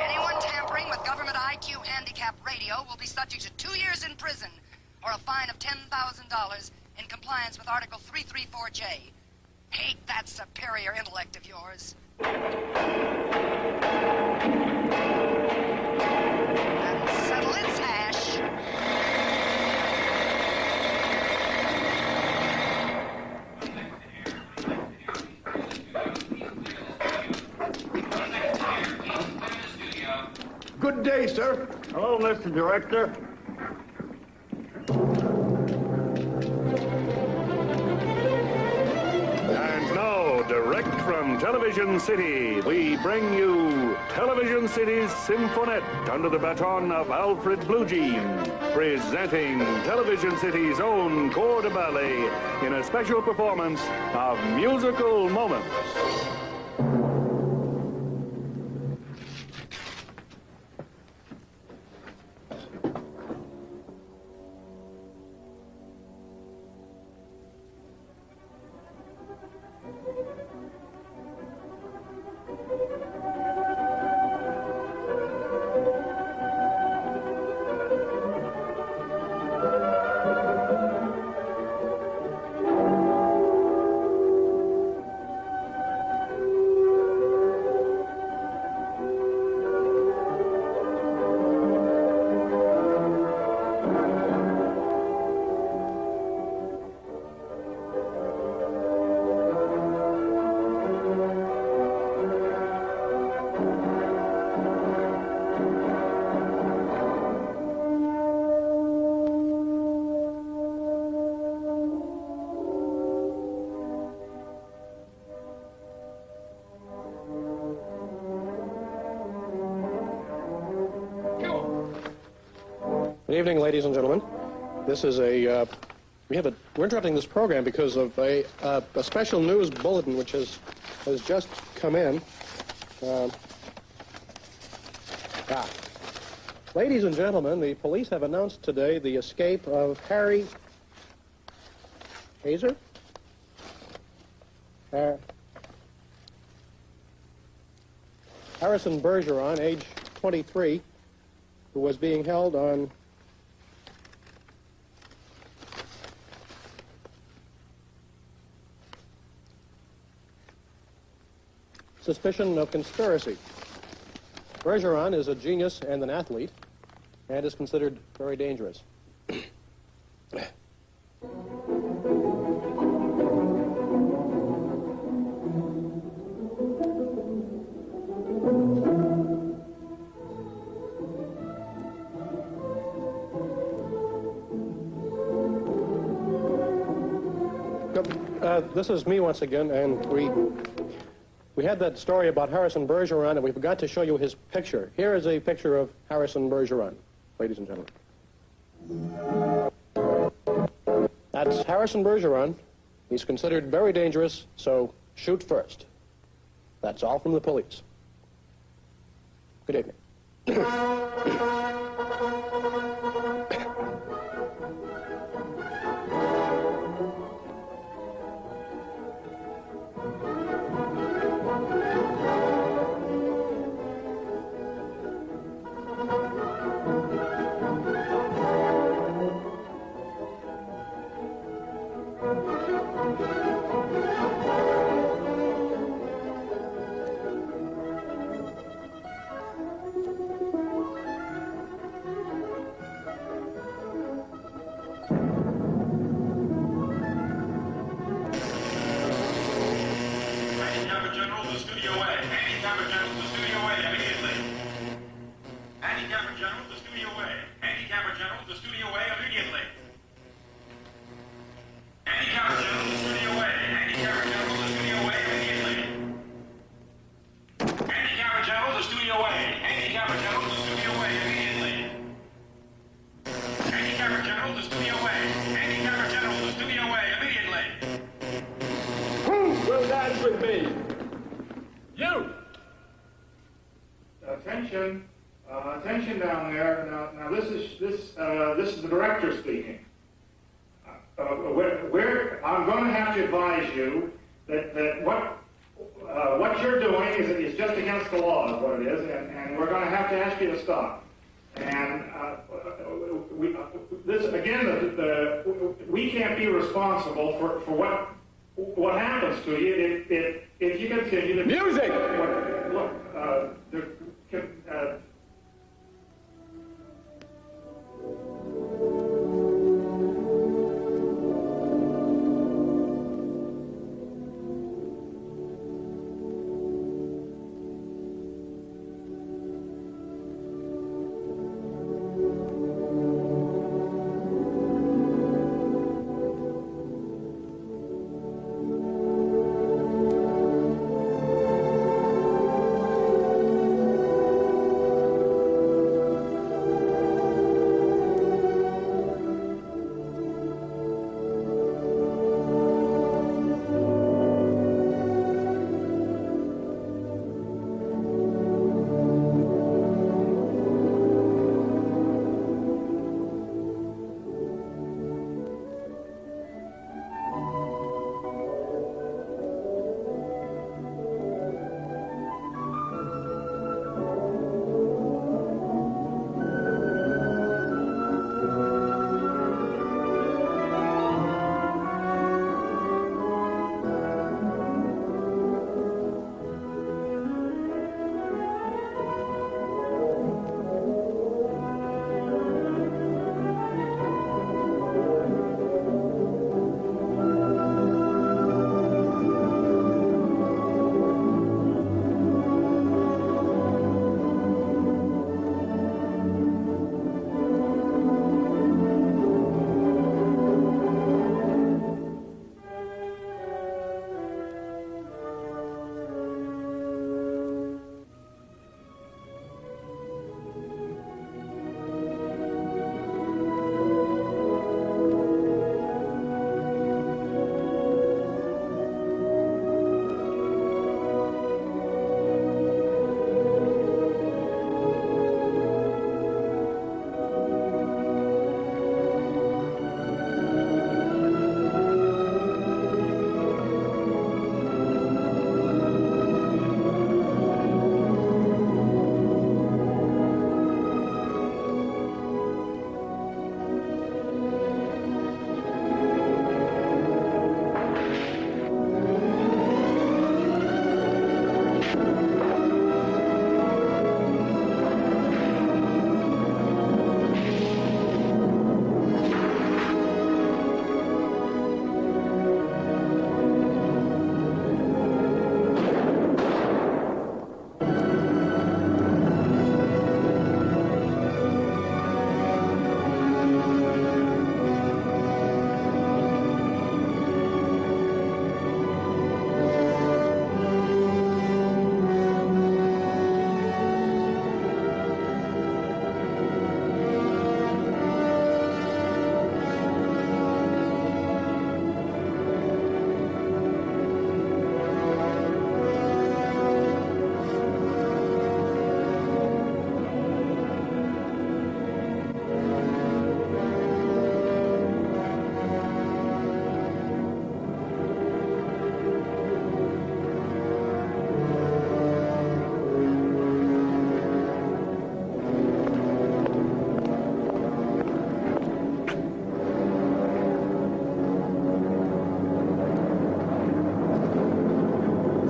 Anyone tampering with government IQ handicap radio will be subject to 2 years in prison or a fine of $10,000 in compliance with Article 334J. Hate that superior intellect of yours. And settle its hash. Good day, sir. Hello, Mr. Director. And now, direct from Television City, we bring you Television City's Symphonette under the baton of Alfred Bluejean, presenting Television City's own corps de ballet in a special performance of Musical Moments. Good evening, ladies and gentlemen. This is we're interrupting this program because of a special news bulletin which has just come in. Ladies and gentlemen, the police have announced today the escape of Harry Hazer? Harrison Bergeron, age 23, who was being held on suspicion of conspiracy. Bergeron is a genius and an athlete, and is considered very dangerous. This is me once again, and we had that story about Harrison Bergeron, and we forgot to show you his picture. Here is a picture of Harrison Bergeron, ladies and gentlemen. That's Harrison Bergeron. He's considered very dangerous, so shoot first. That's all from the police. Good evening. Handicapper General, the studio way. Handicapper General, the studio way immediately. Handicapper General, the studio way. Handicapper General, the studio way immediately. Handicapper General, the studio way. Handicapper General, the studio way immediately. Handicapper General, the studio way. Handicapper General, the studio way immediately. Who will dance with me? You! Attention, attention down there. Now this is the director speaking. I'm going to have to advise you that what you're doing is just against the law, is what it is, and we're going to have to ask you to stop. And we can't be responsible for what happens to you if you continue to music.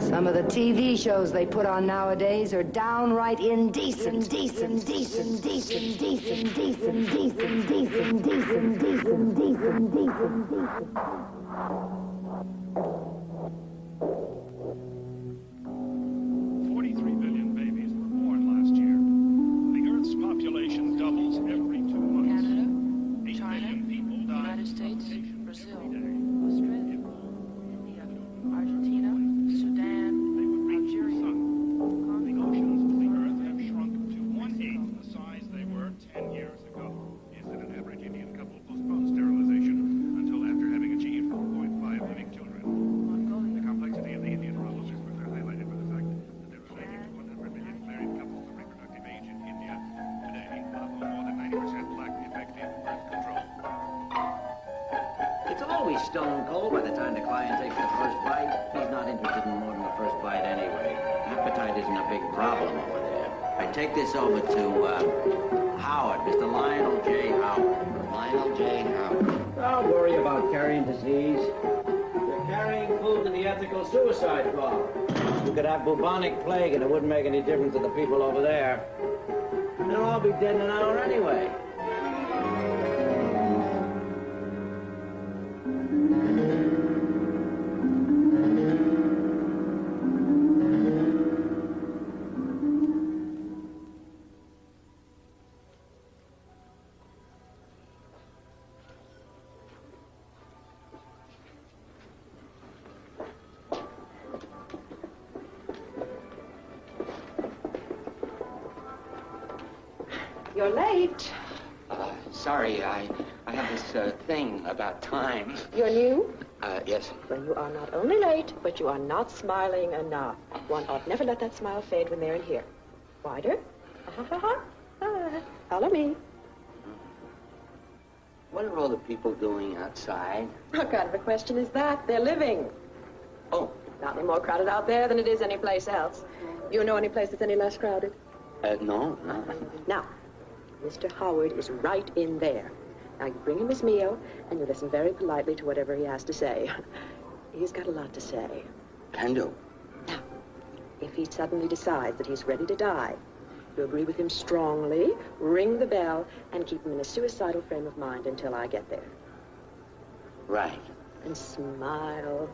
Some of the TV shows they put on nowadays are downright indecent. Decent. 43 billion babies were born last year. The Earth's population population doubles every 2 months. Canada, 8 China, million people die United from States, starvation Brazil, every day. Australia, India, Argentina, Sudan, Algeria, Hong The Kong, oceans of the earth have shrunk to 1/8 the size they were 10 years ago. Is that an average Indian couple postpones sterilization until after having achieved 4.5 living children? The complexity of the Indian problem is further highlighted by the fact that there are 90 to 100 million married couples of reproductive age in India today, of whom more than 90% lack effective birth control. It's always stone cold by the time the client takes the first bite. He's not interested in more than the first bite anyway. Appetite isn't a big problem over there. I take this over to Howard, Mr. Lionel J. Howard. Lionel J. Howard. Don't worry about carrying disease. You're carrying food to the ethical suicide bar. You could have bubonic plague and it wouldn't make any difference to the people over there. They'll all be dead in an hour anyway. You're late. Sorry, I have this thing about time. You're new? Yes. Well, you are not only late, but you are not smiling enough. One ought never let that smile fade when they're in here. Wider. Follow me. What are all the people doing outside? What kind of a question is that? They're living. Oh. Not any more crowded out there than it is anyplace else. You know any place that's any less crowded? No. Now, Mr. Howard is right in there. Now, you bring him his meal, and you listen very politely to whatever he has to say. He's got a lot to say. Can do. Now, if he suddenly decides that he's ready to die, you agree with him strongly, ring the bell, and keep him in a suicidal frame of mind until I get there. Right. And smile.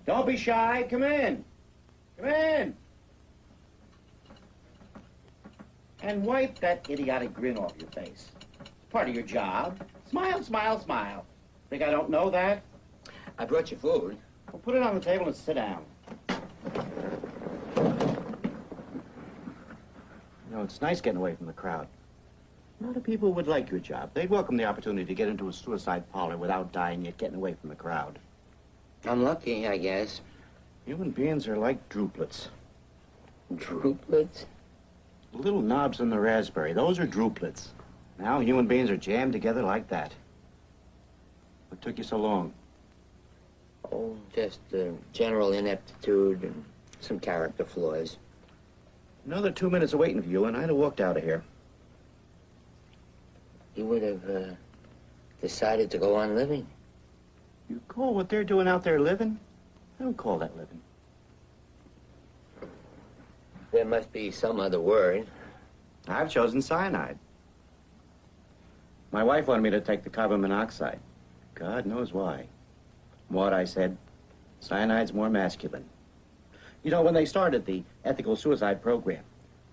Don't be shy. Come in. Come in. And wipe that idiotic grin off your face. It's part of your job. Smile, smile, smile. Think I don't know that? I brought you food. Well, put it on the table and sit down. You know, it's nice getting away from the crowd. A lot of people would like your job. They'd welcome the opportunity to get into a suicide parlor without dying, yet getting away from the crowd. I'm lucky, I guess. Human beings are like drooplets. Drooplets? Little knobs in the raspberry. Those are drooplets. Now human beings are jammed together like that. What took you so long? Oh, just general ineptitude and some character flaws. Another 2 minutes of waiting for you, and I'd have walked out of here. You would have decided to go on living. You call what they're doing out there living? I don't call that living. There must be some other word. I've chosen cyanide. My wife wanted me to take the carbon monoxide. God knows why. What I said, cyanide's more masculine. You know, when they started the ethical suicide program,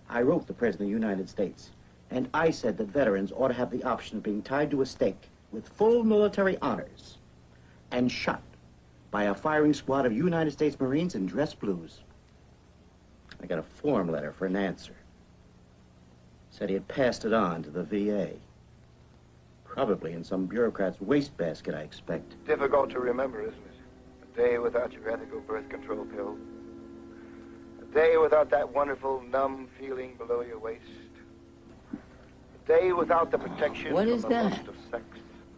I wrote the President of the United States, and I said that veterans ought to have the option of being tied to a stake with full military honors and shot by a firing squad of United States Marines in dress blues. I got a form letter for an answer. Said he had passed it on to the VA. Probably in some bureaucrat's wastebasket, I expect. Difficult to remember, isn't it? A day without your ethical birth control pill. A day without that wonderful numb feeling below your waist. A day without the protection What from is the that? lust of sex.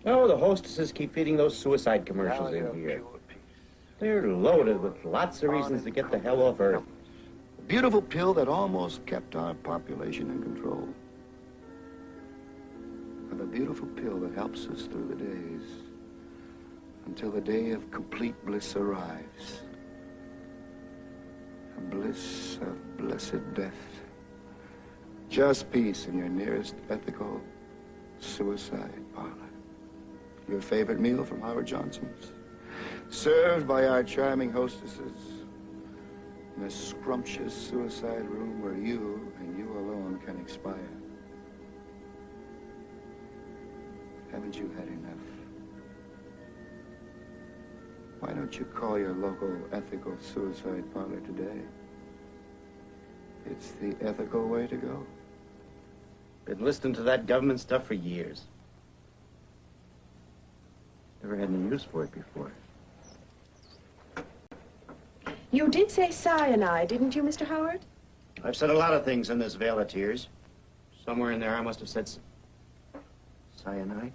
Oh, the hostesses keep feeding those suicide commercials Now in you're here. pure peace. They're loaded with lots of reasons to get the hell off Earth. A beautiful pill that almost kept our population in control. And a beautiful pill that helps us through the days until the day of complete bliss arrives. A bliss of blessed death. Just peace in your nearest ethical suicide parlor. Your favorite meal from Howard Johnson's? served by our charming hostesses in a scrumptious suicide room where you and you alone can expire. Haven't you had enough? Why don't you call your local ethical suicide parlor today? It's the ethical way to go. Been listening to that government stuff for years. Never had any use for it before. You did say cyanide, didn't you, Mr. Howard? I've said a lot of things in this Vale of Tears. Somewhere in there I must have said cyanide.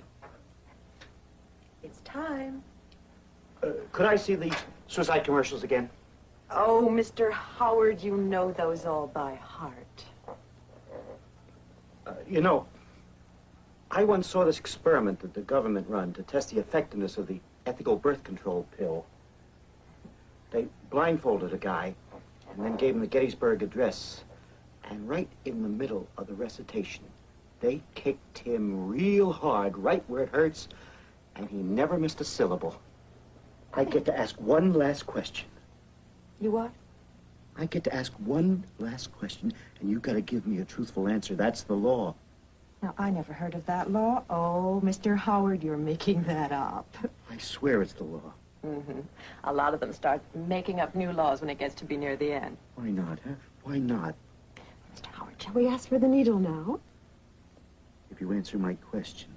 It's time. Could I see the suicide commercials again? Oh, Mr. Howard, you know those all by heart. You know, I once saw this experiment that the government run to test the effectiveness of the ethical birth control pill. They blindfolded a guy and then gave him the Gettysburg Address. And right in the middle of the recitation, they kicked him real hard, right where it hurts, and he never missed a syllable. I get to ask one last question. You what? I get to ask one last question, and you got to give me a truthful answer. That's the law. Now, I never heard of that law. Oh, Mr. Howard, you're making that up. I swear it's the law. Mm-hmm. A lot of them start making up new laws when it gets to be near the end. Why not, huh? Why not? Mr. Howard, shall we ask for the needle now? If you answer my question.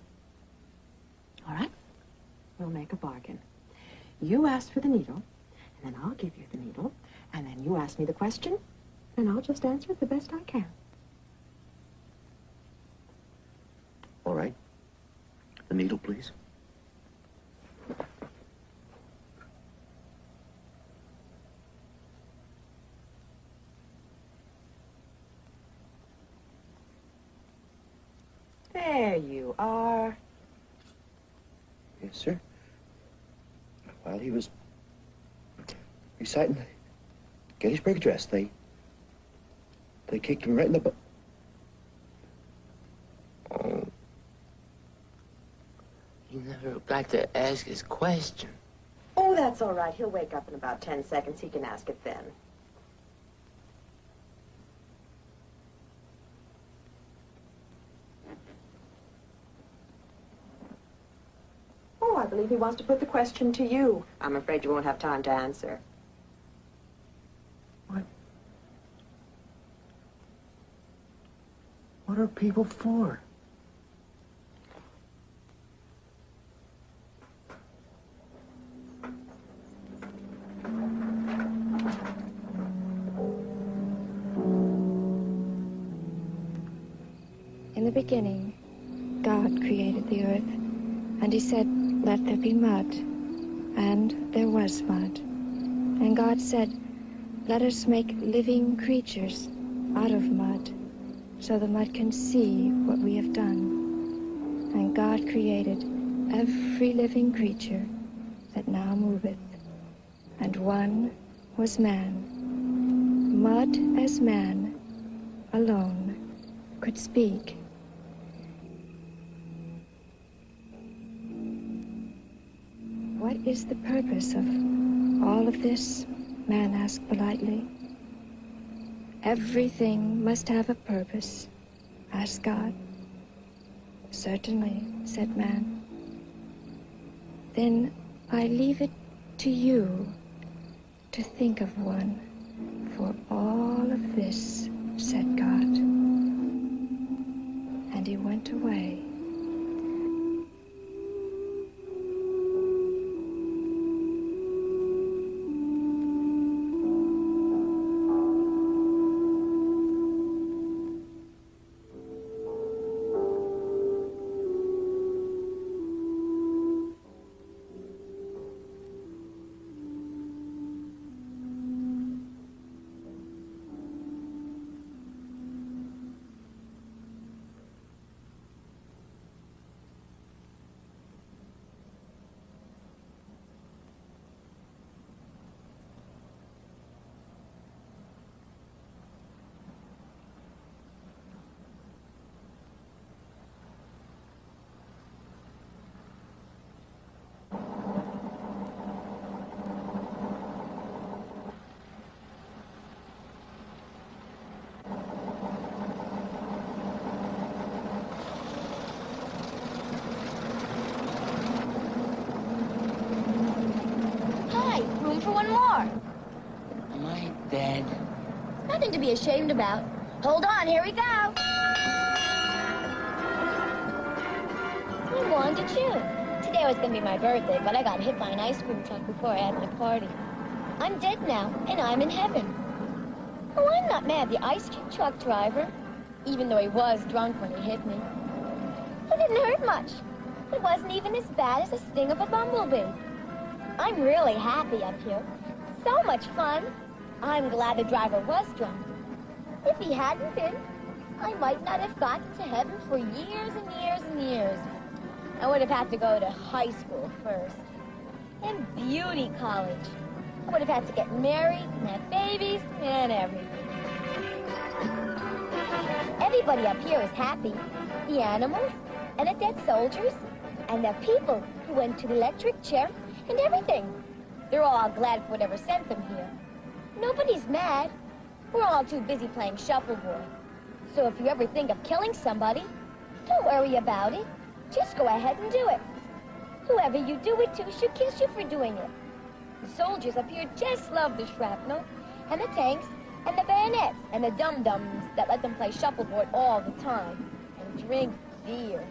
All right. We'll make a bargain. You ask for the needle, and then I'll give you the needle, and then you ask me the question, and I'll just answer it the best I can. All right. The needle, please. There you are. Yes, sir. While he was reciting the Gettysburg Address, they kicked him right in the butt. He never got to ask his question. Oh, that's all right. He'll wake up in about 10 seconds. He can ask it then. Oh, I believe he wants to put the question to you. I'm afraid you won't have time to answer. What are people for? In the beginning, God created the earth, and he said, "Let there be mud." And there was mud. And God said, "Let us make living creatures out of mud, so the mud can see what we have done." And God created every living creature that now moveth. And one was man. Mud as man alone could speak. What is the purpose of all of this? Man asked politely. Everything must have a purpose, asked God. Certainly, said man. Then I leave it to you to think of one for all of this, said God. And he went away. one more. Am I dead? Nothing to be ashamed about. Hold on, here we go. I'm going to chew. Today was going to be my birthday, but I got hit by an ice cream truck before I had my party. I'm dead now, and I'm in heaven. Oh, I'm not mad at the ice cream truck driver, even though he was drunk when he hit me. It didn't hurt much. It wasn't even as bad as the sting of a bumblebee. I'm really happy up here. So much fun. I'm glad the driver was drunk. If he hadn't been, I might not have gotten to heaven for years and years and years. I would have had to go to high school first, and beauty college. I would have had to get married and have babies and everything. Everybody up here is happy. The animals, and the dead soldiers, and the people who went to the electric chair, and everything. They're all glad for whatever sent them here. Nobody's mad. We're all too busy playing shuffleboard. So if you ever think of killing somebody, don't worry about it. Just go ahead and do it. Whoever you do it to should kiss you for doing it. The soldiers up here just love the shrapnel, and the tanks, and the bayonets, and the dum-dums that let them play shuffleboard all the time, and drink beer.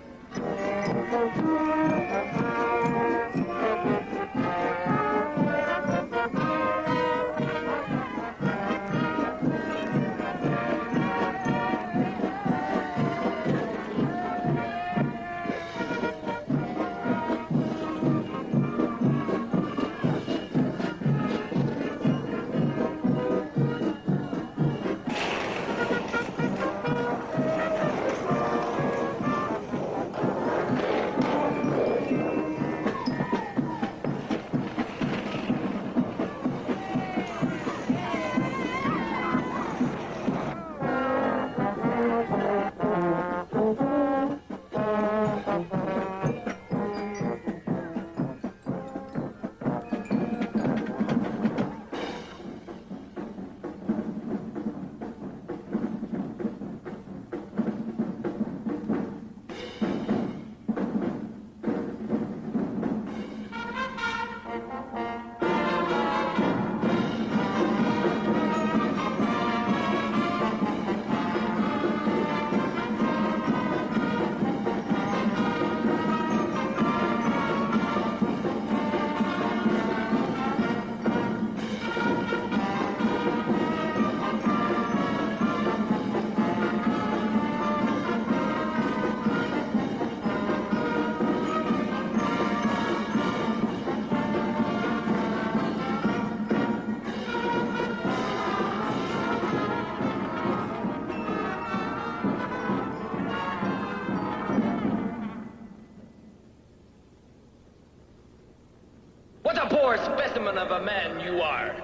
Specimen of a man you are.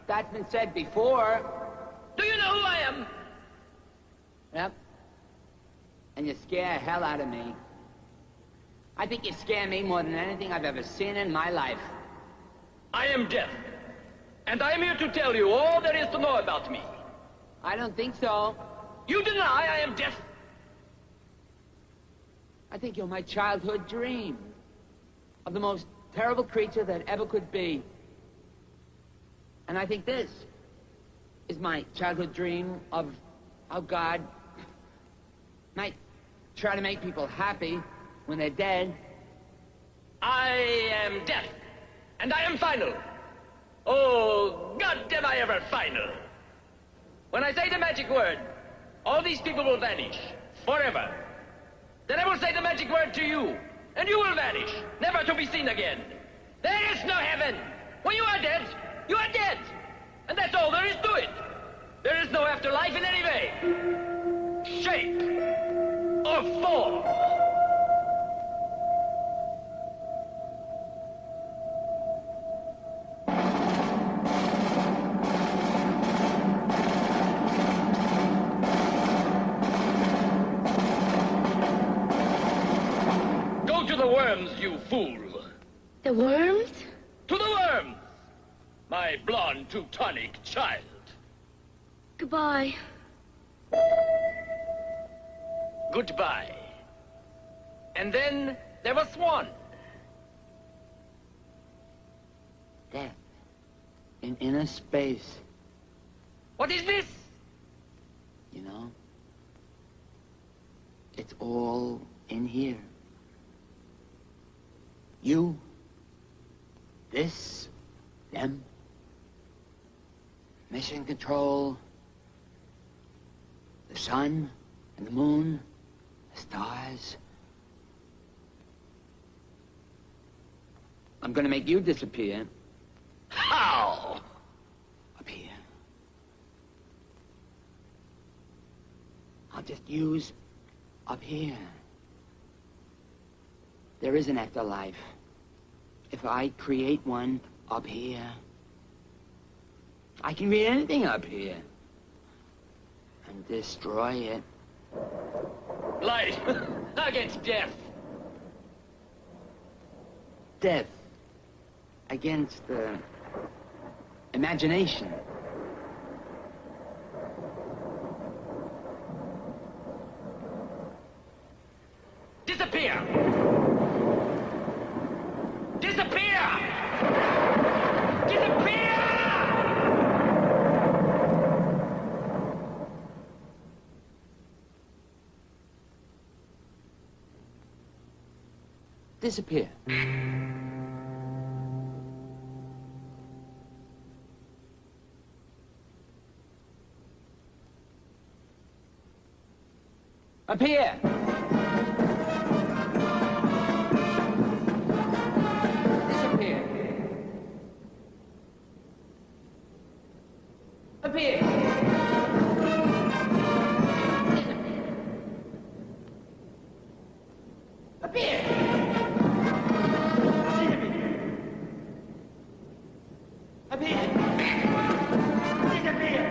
That's been said before. Do you know who I am? Yep. And you scare the hell out of me. I think you scare me more than anything I've ever seen in my life. I am deaf. And I am here to tell you all there is to know about me. I don't think so. You deny I am deaf? I think you're my childhood dream of the most terrible creature that ever could be. And I think this is my childhood dream of how God might try to make people happy when they're dead. I am deaf, and I am final. Oh, God, am I ever final. When I say the magic word, all these people will vanish, forever. Then I will say the magic word to you, and you will vanish, never to be seen again. There is no heaven. When you are dead, you are dead. And that's all there is to it. There is no afterlife in any way, shape, or form. Go to the worms, you fool. The worms? To the worms! My blonde Teutonic child. Goodbye. Goodbye. And then there was Swan. Death. in inner space. What is this? You know? It's all in here. You, this, them, mission control, the sun and the moon, the stars. I'm gonna make you disappear. How? Up here. I'll just use up here. There is an afterlife. If I create one up here, I can create anything up here and destroy it. Life against death. Death against imagination. Disappear! Disappear! Disappear! Disappear. Appear! Disappear! Appear! Appear! Appear! Disappear!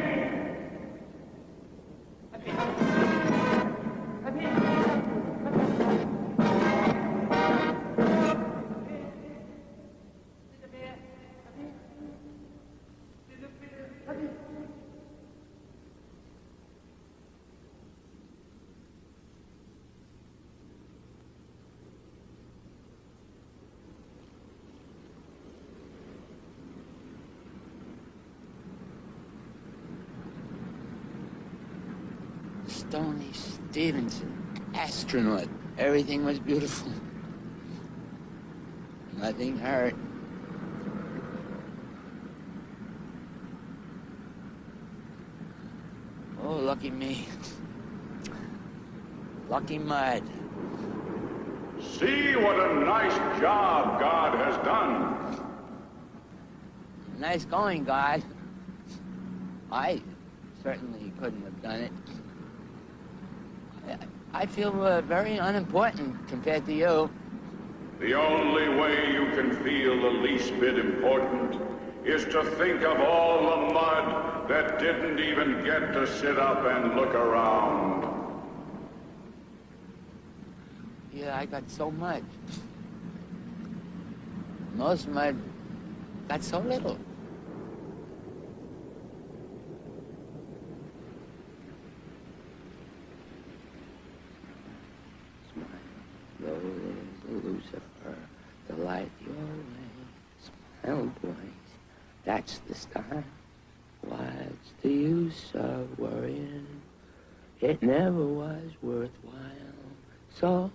Stoney Stevenson, astronaut. Everything was beautiful. Nothing hurt. Oh, lucky me. Lucky mud. See what a nice job God has done. Nice going, God. I certainly couldn't have done it. I feel very unimportant compared to you. The only way you can feel the least bit important is to think of all the mud that didn't even get to sit up and look around. Yeah, I got so much. Most mud got so little. Lucifer, the light your way. Smile, boys, that's the start. What's the use of worrying? It never was worthwhile. So,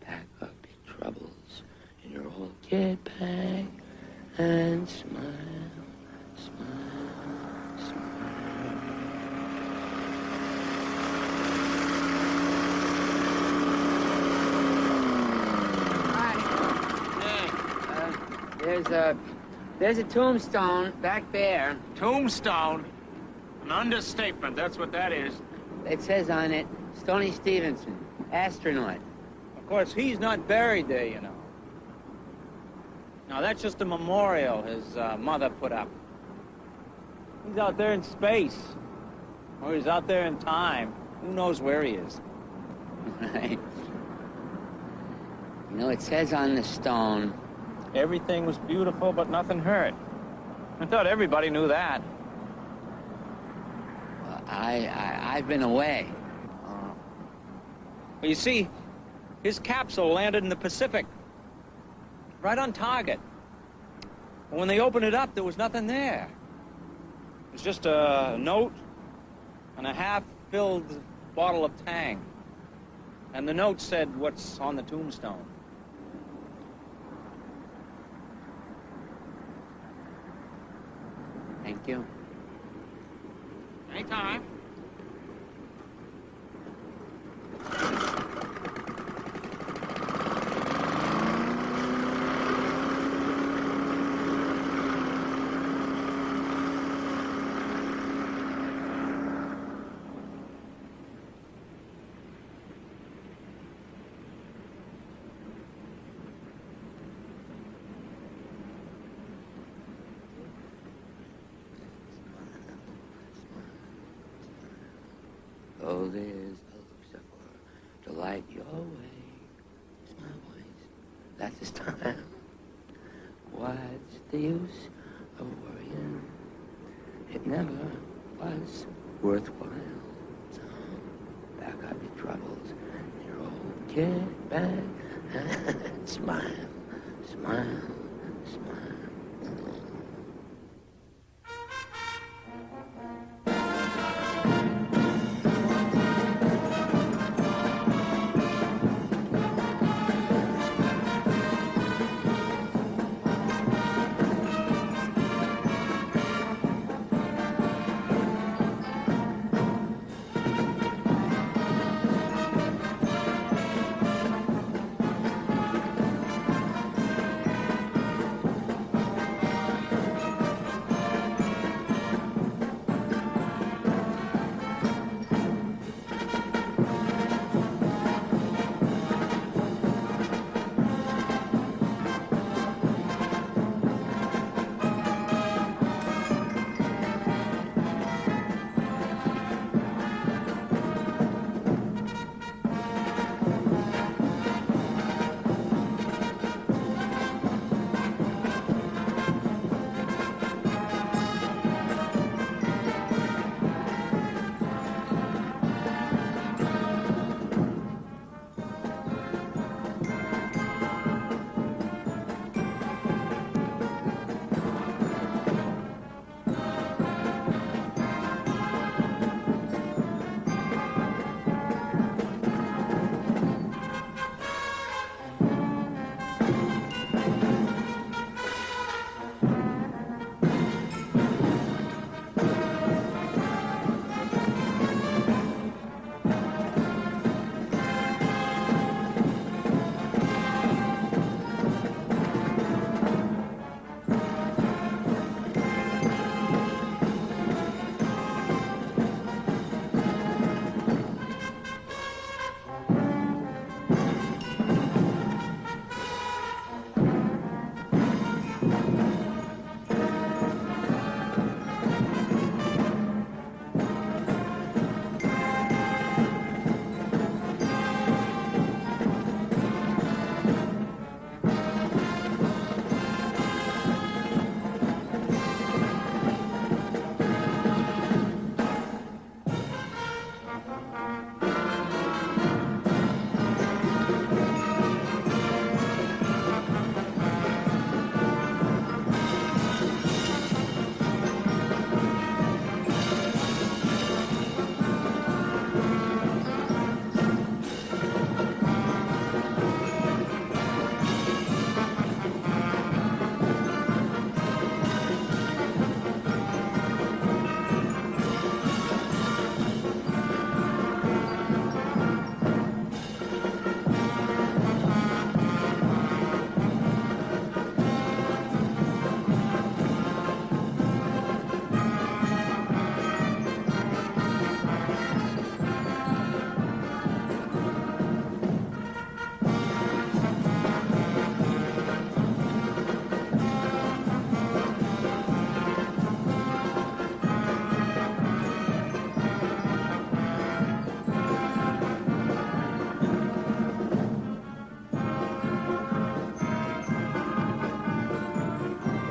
pack up your troubles in your old kit bag and smile, smile, smile. There's a tombstone back there. Tombstone? An understatement, that's what that is. It says on it, Stoney Stevenson, astronaut. Of course, he's not buried there, you know. No, that's just a memorial his mother put up. He's out there in space. Or he's out there in time. Who knows where he is? Right. You know, it says on the stone, everything was beautiful, but nothing hurt. I thought everybody knew that. Well, I've been away. Well, you see, his capsule landed in the Pacific. Right on target. And when they opened it up, there was nothing there. It was just a note and a half-filled bottle of Tang. And the note said what's on the tombstone. Thank you. Anytime. Oh, there's a Lucifer to light your way. It's my voice. That's his time. What's the use of worrying? It never was worthwhile. So back up your troubles in your old kit bag and smile, smile, smile.